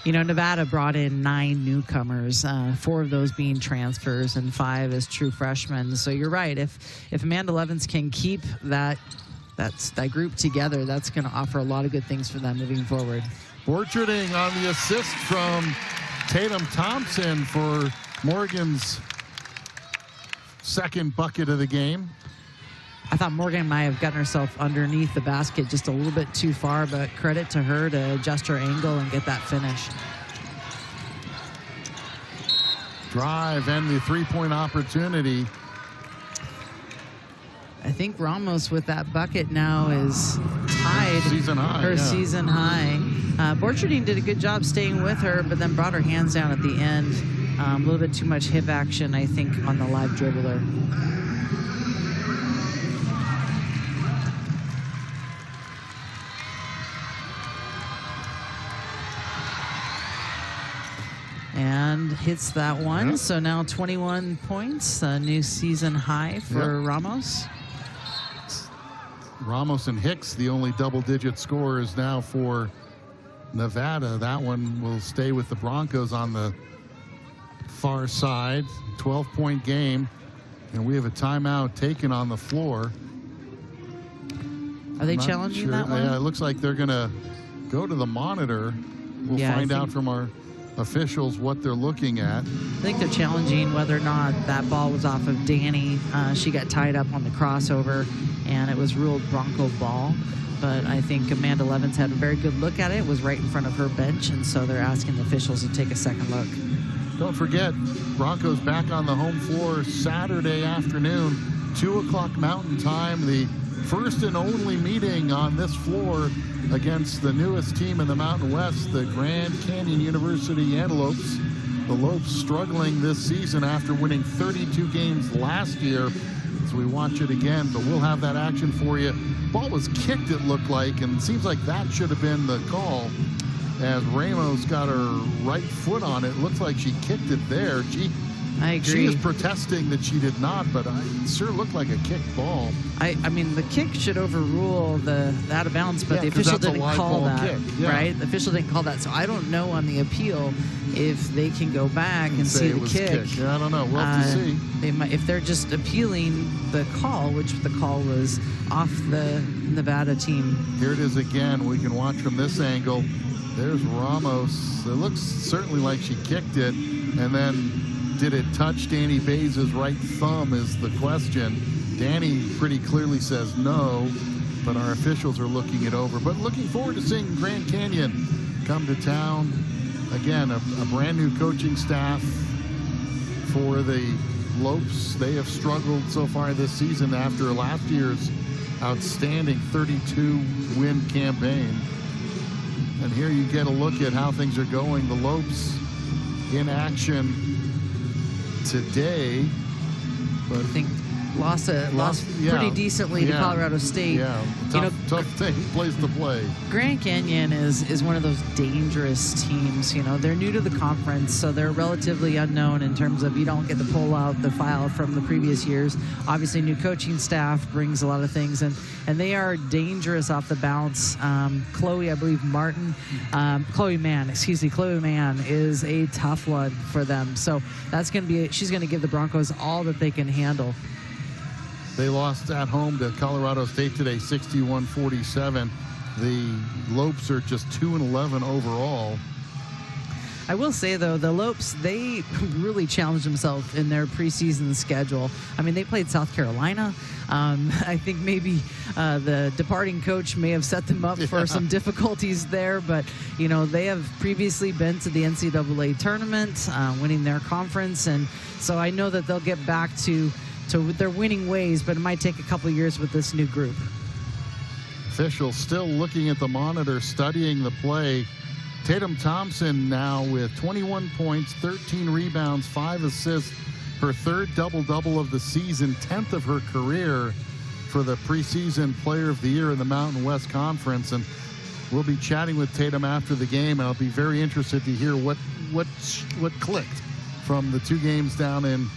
You know, Nevada brought in 9 newcomers, 4 of those being transfers and 5 as true freshmen. So you're right. If Amanda Levens can keep that group together, that's going to offer a lot of good things for them moving forward. Borcherding on the assist from Tatum Thompson for Morgan's second bucket of the game. I thought Morgan might have gotten herself underneath the basket just a little bit too far, but credit to her to adjust her angle and get that finish. Drive and the three-point opportunity. I think Ramos with that bucket now is tied Season high, her yeah. season high. Borcherding did a good job staying with her, but then brought her hands down at the end. A little bit too much hip action, I think, on the live dribbler. And hits that one. Yep. So now 21 points, a new season high for Ramos. Ramos and Hicks, the only double-digit scorers now for Nevada. That one will stay with the Broncos on the far side. 12-point game, and we have a timeout taken on the floor. Are they challenging that one? Yeah, it looks like they're going to go to the monitor. We'll find out from our officials what they're looking at. I think they're challenging whether or not that ball was off of Danny. She got tied up on the crossover, and it was ruled Bronco ball. But I think Amanda Levens had a very good look at it. It was right in front of her bench, and so they're asking the officials to take a second look. Don't forget, Broncos back on the home floor Saturday afternoon, 2 o'clock Mountain Time. The first and only meeting on this floor against the newest team in the Mountain West, the Grand Canyon University Antelopes. The Lopes struggling this season after winning 32 games last year. So we watch it again, but we'll have that action for you. Ball was kicked, it looked like, and it seems like that should have been the call. As Ramos got her right foot on it, looks like she kicked it there. I agree. She is protesting that she did not, but it sure looked like a kicked ball. I mean, the kick should overrule the out of bounds, but the official didn't call that, right? The official didn't call that, so I don't know on the appeal if they can go back and see the kick. Yeah, I don't know. We'll have to see. They might, if they're just appealing the call, which the call was off the Nevada team. Here it is again. We can watch from this angle. There's Ramos. It looks certainly like she kicked it, and then did it touch Danny Bays' right thumb is the question. Danny pretty clearly says no, but our officials are looking it over. But looking forward to seeing Grand Canyon come to town. Again, a brand new coaching staff for the Lopes. They have struggled so far this season after last year's outstanding 32-win campaign. And here you get a look at how things are going. The Lopes in action today, but lost yeah. pretty decently to Colorado State. Yeah, tough thing, place to play. Grand Canyon is one of those dangerous teams. They're new to the conference, so they're relatively unknown in terms of you don't get to pull out the file from the previous years. Obviously, new coaching staff brings a lot of things, and they are dangerous off the bounce. Chloe Mann is a tough one for them. So that's going to be, she's going to give the Broncos all that they can handle. They lost at home to Colorado State today, 61-47. The Lopes are just 2-11 overall. I will say, though, the Lopes, they really challenged themselves in their preseason schedule. I mean, they played South Carolina. I think maybe the departing coach may have set them up for some difficulties there, but, they have previously been to the NCAA tournament, winning their conference, and so I know that they'll get back to their winning ways, but it might take a couple years with this new group. Officials still looking at the monitor, studying the play. Tatum Thompson now with 21 points, 13 rebounds, 5 assists, her third double-double of the season, 10th of her career for the preseason Player of the Year in the Mountain West Conference. And we'll be chatting with Tatum after the game, and I'll be very interested to hear what clicked from the 2 games down in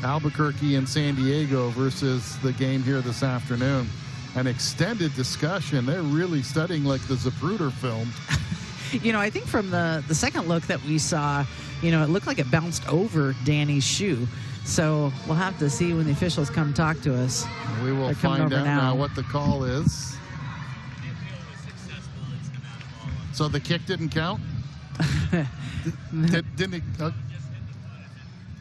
Albuquerque and San Diego versus the game here this afternoon. An extended discussion. They're really studying like the Zapruder film. I think from the second look that we saw, it looked like it bounced over Danny's shoe. So we'll have to see when the officials come talk to us. We will find out now what the call is. So the kick didn't count? Didn't it?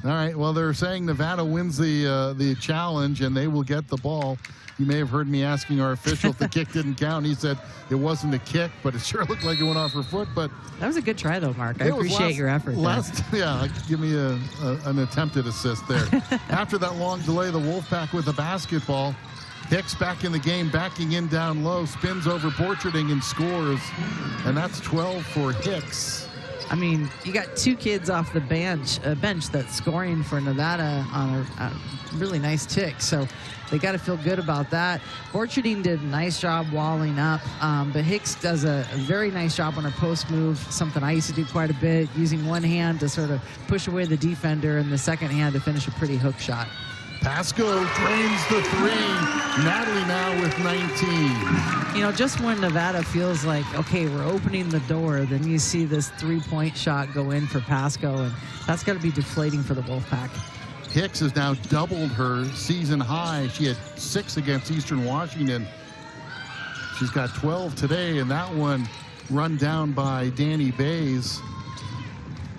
All right. Well, they're saying Nevada wins the challenge, and they will get the ball. You may have heard me asking our official if the kick didn't count. He said it wasn't a kick, but it sure looked like it went off her foot. But that was a good try, though, Mark. I appreciate your effort. Give me an attempted assist there. After that long delay, the Wolfpack with the basketball. Hicks back in the game, backing in down low, spins over Borcherding and scores. And that's 12 for Hicks. I mean, you got 2 kids off the bench that's scoring for Nevada on a really nice tick. So they got to feel good about that. Borcherding did a nice job walling up, but Hicks does a very nice job on her post move, something I used to do quite a bit, using one hand to sort of push away the defender and the second hand to finish a pretty hook shot. Pasco drains the 3. Natalie now with 19. Just when Nevada feels like, okay, we're opening the door, then you see this 3-point shot go in for Pasco, and that's got to be deflating for the Wolfpack. Hicks has now doubled her season high. She had 6 against Eastern Washington. She's got 12 today, and that one run down by Danny Bays.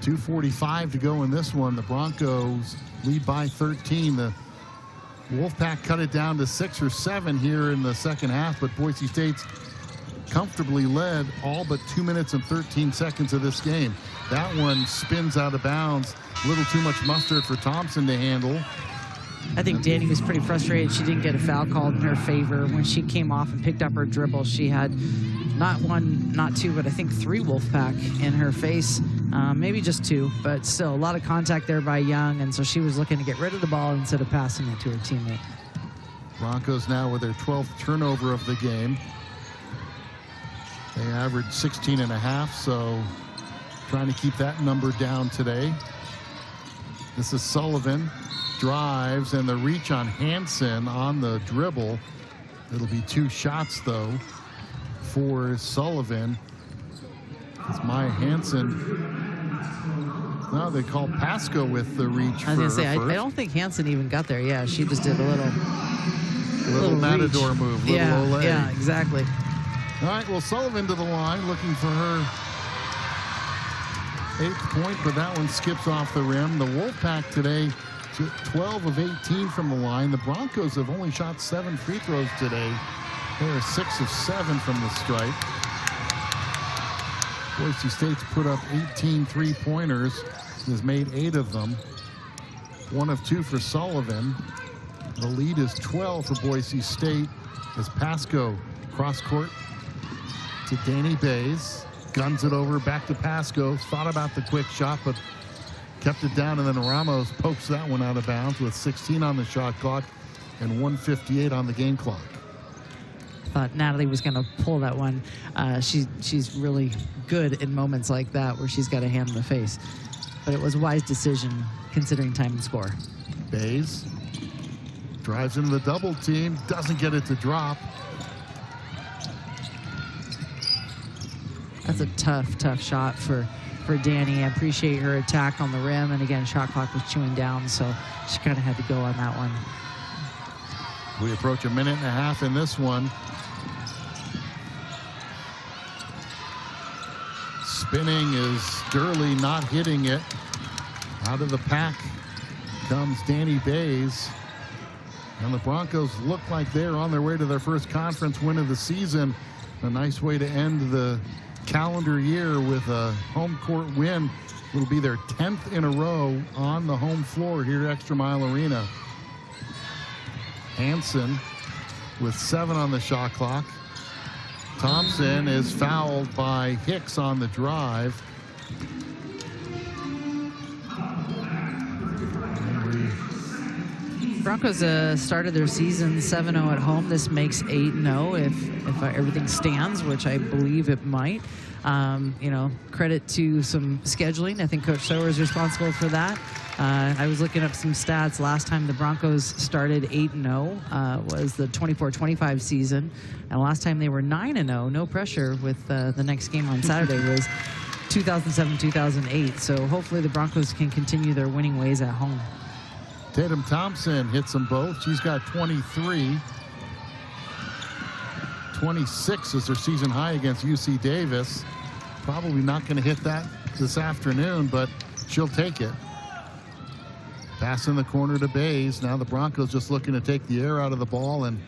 2:45 to go in this one. The Broncos lead by 13. The Wolfpack cut it down to 6 or 7 here in the second half, but Boise State's comfortably led all but 2 minutes and 13 seconds of this game. That one spins out of bounds. A little too much mustard for Thompson to handle. I think Danny was pretty frustrated. She didn't get a foul called in her favor. When she came off and picked up her dribble, she had not 1, not 2, but I think 3 Wolfpack in her face. Maybe just 2, but still a lot of contact there by Young, and so she was looking to get rid of the ball instead of passing it to her teammate. Broncos now with their 12th turnover of the game. They averaged 16.5, so trying to keep that number down today. This is Sullivan, drives, and the reach on Hansen on the dribble. It'll be 2 shots, though, for Sullivan. It's Maya Hansen. No, they call Pasco with the reach. I was going to say, I don't think Hansen even got there. Yeah, she just did a little matador reach. Move. Yeah, exactly. All right, well, Sullivan to the line, looking for her 8th point, but that one skips off the rim. The Wolfpack today, 12 of 18 from the line. The Broncos have only shot 7 free throws today. They are 6 of 7 from the stripe. Boise State's put up 18 3-pointers, has made 8 of them. 1 of 2 for Sullivan. The lead is 12 for Boise State as Pasco cross court to Danny Bays. Guns it over back to Pasco. Thought about the quick shot, but kept it down, and then Ramos pokes that one out of bounds with 16 on the shot clock. and 1:58 on the game clock. Thought Natalie was going to pull that one. She's really good in moments like that where she's got a hand in the face. But it was a wise decision considering time and score. Bays drives into the double team, doesn't get it to drop. That's a tough shot for Danny. I appreciate her attack on the rim. And again, shot clock was chewing down, so she kind of had to go on that one. We approach a minute and a half in this one. Spinning is Durley, not hitting it. Out of the pack comes Danny Bays. And the Broncos look like they're on their way to their first conference win of the season. A nice way to end the calendar year with a home court win. It'll be their 10th in a row on the home floor here at ExtraMile Arena. Hansen with 7 on the shot clock. Thompson is fouled by Hicks on the drive. Broncos started their season 7-0 at home. This makes 8-0 if everything stands, which I believe it might. You know, credit to some scheduling. I think Coach Sower is responsible for that. I was looking up some stats. Last time the Broncos started 8-0 was the 24-25 season. And last time they were 9-0, no pressure, with the next game on Saturday was 2007-2008. So hopefully the Broncos can continue their winning ways at home. Tatum Thompson hits them both. She's got 23. 26 is her season high against UC Davis. Probably not going to hit that this afternoon, but she'll take it. Pass in the corner to Bays. Now the Broncos just looking to take the air out of the ball and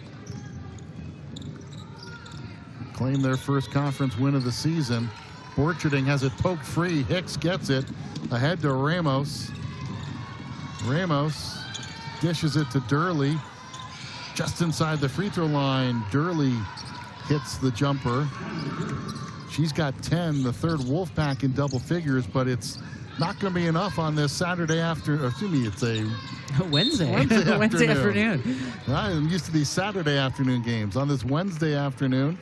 claim their first conference win of the season. Borcherding has it poked free. Hicks gets it ahead to Ramos. Ramos dishes it to Durley. Just inside the free throw line, Durley hits the jumper. She's got 10, the third Wolfpack in double figures, but it's not going to be enough on this Saturday afternoon. Excuse me, it's a Wednesday afternoon. I'm used to these Saturday afternoon games. On this Wednesday afternoon,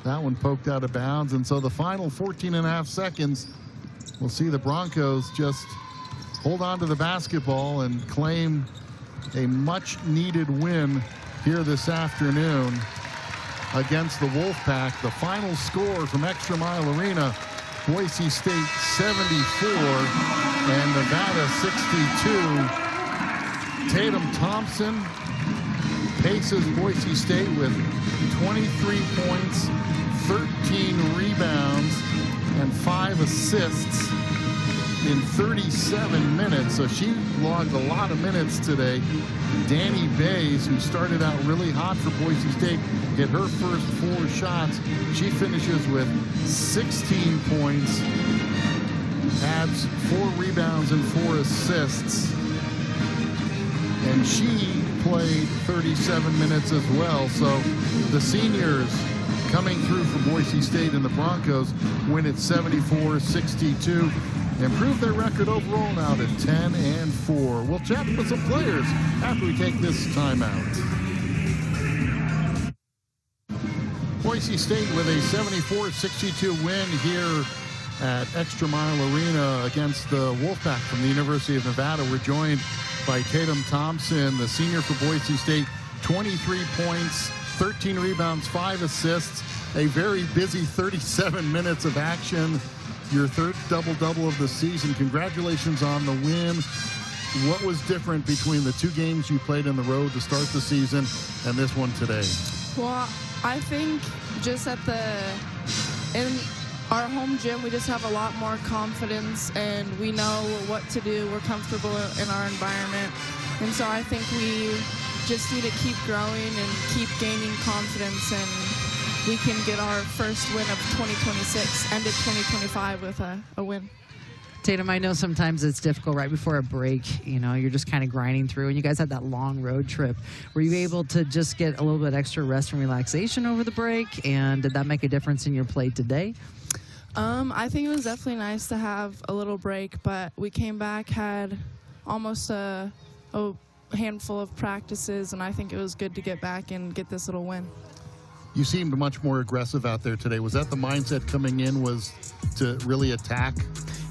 that one poked out of bounds, and so the final 14 and a half seconds, we'll see the Broncos just hold on to the basketball and claim a much-needed win here this afternoon against the Wolfpack. The final score from ExtraMile Arena, Boise State 74 and Nevada 62. Tatum Thompson paces Boise State with 23 points, 13 rebounds, and 5 assists in 37 minutes. So she logged a lot of minutes today. Danny Bays, who started out really hot for Boise State, hit her first 4 shots. She finishes with 16 points, adds 4 rebounds and 4 assists. And she played 37 minutes as well. So the seniors coming through for Boise State, and the Broncos win at 74-62. Improve their record overall now to 10-4. We'll chat with some players after we take this timeout. Boise State with a 74-62 win here at ExtraMile Arena against the Wolfpack from the University of Nevada. We're joined by Tatum Thompson, the senior for Boise State. 23 points, 13 rebounds, 5 assists, a very busy 37 minutes of action. Your third double-double of the season. Congratulations on the win. What was different between the 2 games you played on the road to start the season and this one today? Well, I think just in our home gym, we just have a lot more confidence and we know what to do. We're comfortable in our environment. And so I think we just need to keep growing and keep gaining confidence, and we can get our first win of 2026, ended 2025 with a win. Tatum, I know sometimes it's difficult right before a break. You know, you're just kind of grinding through, and you guys had that long road trip. Were you able to just get a little bit extra rest and relaxation over the break, and did that make a difference in your play today? I think it was definitely nice to have a little break, but we came back, had almost handful of practices, and I think it was good to get back and get this little win. You seemed much more aggressive out there today. Was that the mindset coming in, was to really attack?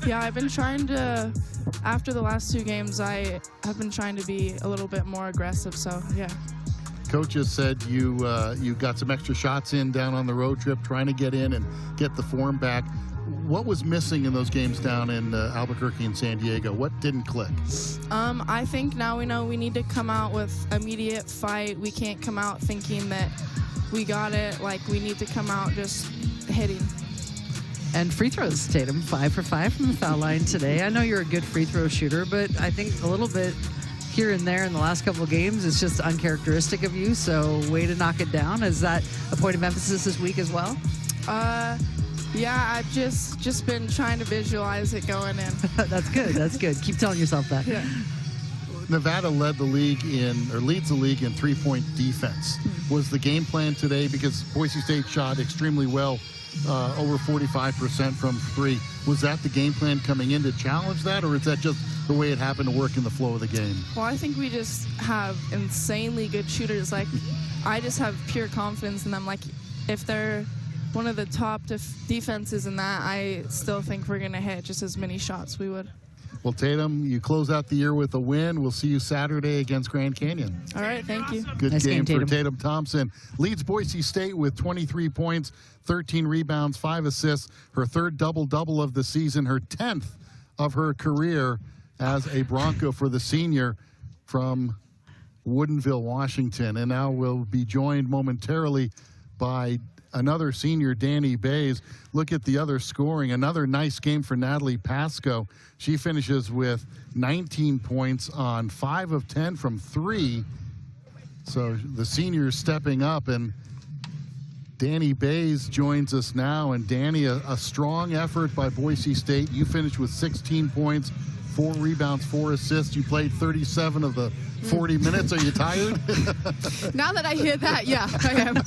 Yeah, I've been trying to, after the last 2 games, I have been trying to be a little bit more aggressive, so yeah. Coach has said you got some extra shots in down on the road trip, trying to get in and get the form back. What was missing in those games down in Albuquerque and San Diego? What didn't click? I think now we know we need to come out with immediate fight. We can't come out thinking that we got it. Like, we need to come out just hitting. And free throws, Tatum, 5 for 5 from the foul line today. I know you're a good free throw shooter, but I think a little bit here and there in the last couple of games is just uncharacteristic of you. So way to knock it down. Is that a point of emphasis this week as well? Yeah, I've just been trying to visualize it going in. That's good. That's good. Keep telling yourself that. Yeah. Nevada leads the league in 3-point defense. Was the game plan today, because Boise State shot extremely well, over 45% from 3. Was that the game plan coming in to challenge that, or is that just the way it happened to work in the flow of the game? Well, I think we just have insanely good shooters. Like, I just have pure confidence in them. Like, if they're one of the top defenses in that, I still think we're going to hit just as many shots we would. Well, Tatum, you close out the year with a win. We'll see you Saturday against Grand Canyon. All right, thank you. Good nice game for Tatum. Tatum Thompson. Leads Boise State with 23 points, 13 rebounds, 5 assists. Her 3rd double-double of the season, her 10th of her career as a Bronco for the senior from Woodinville, Washington. And now we'll be joined momentarily by another senior, Danny Bays. Look at the other scoring. Another nice game for Natalie Pasco. She finishes with 19 points on 5 of 10 from 3. So the seniors stepping up, and Danny Bays joins us now. And Danny, a strong effort by Boise State. You finished with 16 points, 4 rebounds, 4 assists. You played 37 of the 40 minutes. Are you tired? Now that I hear that, yeah, I am.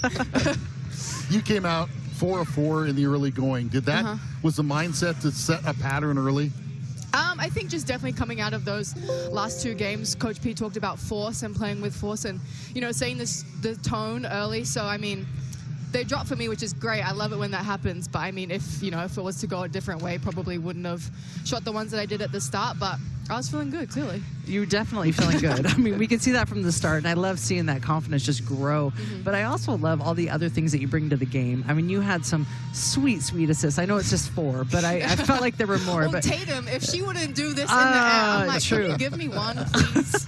You came out 4 of 4 in the early going. Did that, was the mindset to set a pattern early? I think just definitely coming out of those last 2 games, Coach P talked about force and playing with force and, you know, saying the tone early. So, I mean, they dropped for me, which is great. I love it when that happens. But, I mean, if it was to go a different way, probably wouldn't have shot the ones that I did at the start. But I was feeling good, clearly. You're definitely feeling good. I mean, we can see that from the start, and I love seeing that confidence just grow. But I also love all the other things that you bring to the game. I mean, you had some sweet, sweet assists. I know it's just 4, but I felt like there were more. Well, but Tatum, if she wouldn't do this in the air, I'm like, true. can you give me one, please?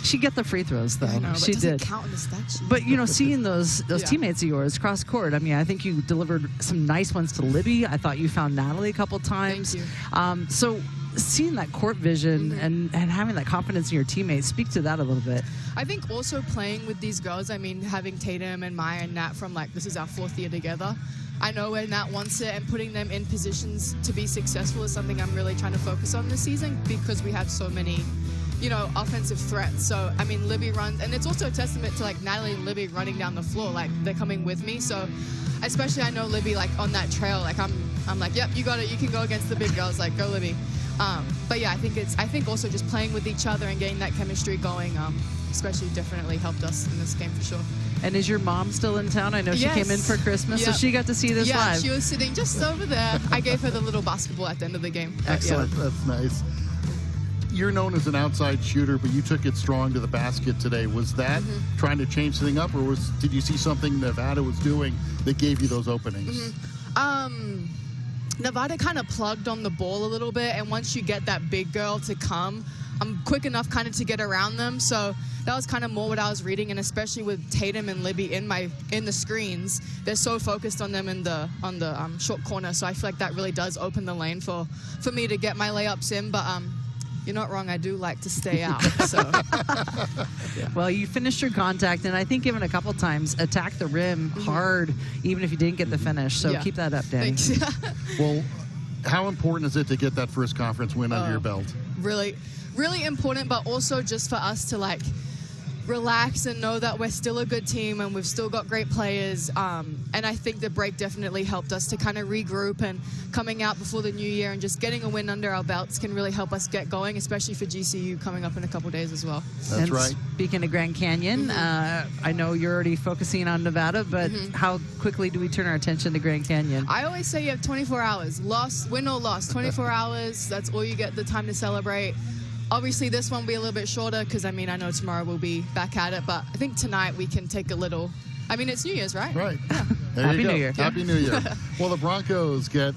She got the free throws, though. I know, but she it doesn't did. count in the stat sheet. But, you know, seeing those Yeah. teammates of yours cross court, I mean, I think you delivered some nice ones to Libby. I thought you found Natalie a couple times. Thank you. So seeing that court vision and having that confidence in your teammates, speak to that a little bit. I think also playing with these girls, I mean, having Tatum and Maya and Nat from, like, this is our 4th year together. I know where Nat wants it, and putting them in positions to be successful is something I'm really trying to focus on this season because we have so many, you know, offensive threats. So, I mean, Libby runs, and it's also a testament to, like, Natalie and Libby running down the floor. Like, they're coming with me. So, especially I know Libby, like, on that trail, like, I'm like, yep, you got it. You can go against the big girls. Like, go, Libby. But yeah, I think also just playing with each other and getting that chemistry going, especially definitely helped us in this game for sure. And is your mom still in town? I know she came in for Christmas, so she got to see this live. Yeah, she was sitting just over there. I gave her the little basketball at the end of the game. Excellent. Yeah. That's nice. You're known as an outside shooter, but you took it strong to the basket today. Was that trying to change something up, or did you see something Nevada was doing that gave you those openings? Nevada kind of plugged on the ball a little bit, and once you get that big girl to come, I'm quick enough kind of to get around them. So that was kind of more what I was reading, and especially with Tatum and Libby in the screens, they're so focused on them on the short corner. So I feel like that really does open the lane for me to get my layups in. But you're not wrong. I do like to stay out. So. Yeah. Well, you finished your contact, and I think even a couple times attack the rim hard, even if you didn't get the finish. So keep that up, Danny. Thanks. Well, how important is it to get that first conference win under your belt? Really, really important, but also just for us to, like, relax and know that we're still a good team and we've still got great players. And I think the break definitely helped us to kind of regroup, and coming out before the new year and just getting a win under our belts can really help us get going, especially for GCU coming up in a couple days as well. That's right. Speaking of Grand Canyon, I know you're already focusing on Nevada, but how quickly do we turn our attention to Grand Canyon? I always say you have 24 hours. Win or loss, 24 hours. That's all you get the time to celebrate. Obviously, this one will be a little bit shorter because, I mean, I know tomorrow we'll be back at it, but I think tonight we can take a little. I mean, it's New Year's, right? Right. Yeah. Happy New Year. Happy New Year. Well, the Broncos get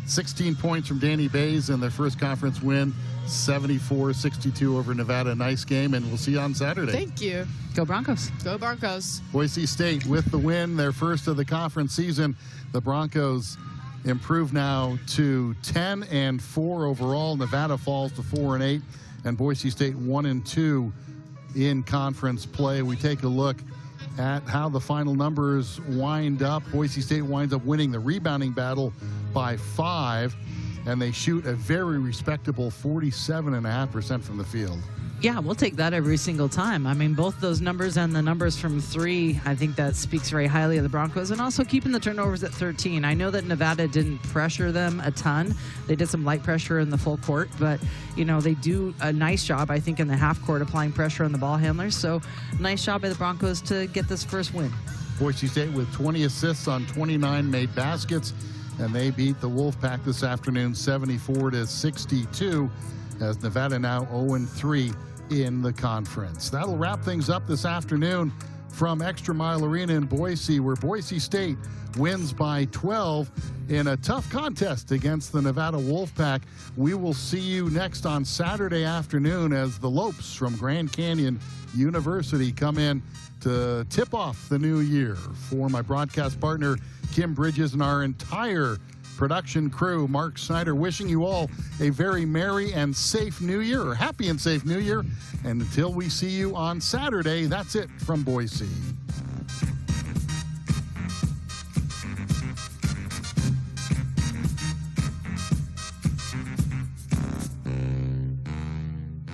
16 points from Danny Bays in their first conference win, 74-62 over Nevada. Nice game, and we'll see you on Saturday. Thank you. Go Broncos. Go Broncos. Boise State with the win, their first of the conference season. The Broncos improve now to 10-4 overall. Nevada falls to 4-8, and Boise State 1-2 in conference play. We take a look at how the final numbers wind up. Boise State winds up winning the rebounding battle by 5, and they shoot a very respectable 47.5% from the field. Yeah, we'll take that every single time. I mean, both those numbers and the numbers from 3, I think that speaks very highly of the Broncos, and also keeping the turnovers at 13. I know that Nevada didn't pressure them a ton. They did some light pressure in the full court, but, you know, they do a nice job, I think, in the half court applying pressure on the ball handlers. So nice job by the Broncos to get this first win. Boise State with 20 assists on 29 made baskets, and they beat the Wolfpack this afternoon 74-62, as Nevada now 0-3 in the conference. That'll wrap things up this afternoon from ExtraMile Arena in Boise, where Boise State wins by 12 in a tough contest against the Nevada Wolfpack. We will see you next on Saturday afternoon as the Lopes from Grand Canyon University come in to tip off the new year. For my broadcast partner, Kim Bridges, and our entire production crew, Mark Snyder, wishing you all a very merry and safe new year, or happy and safe new year. And until we see you on Saturday, that's it from Boise.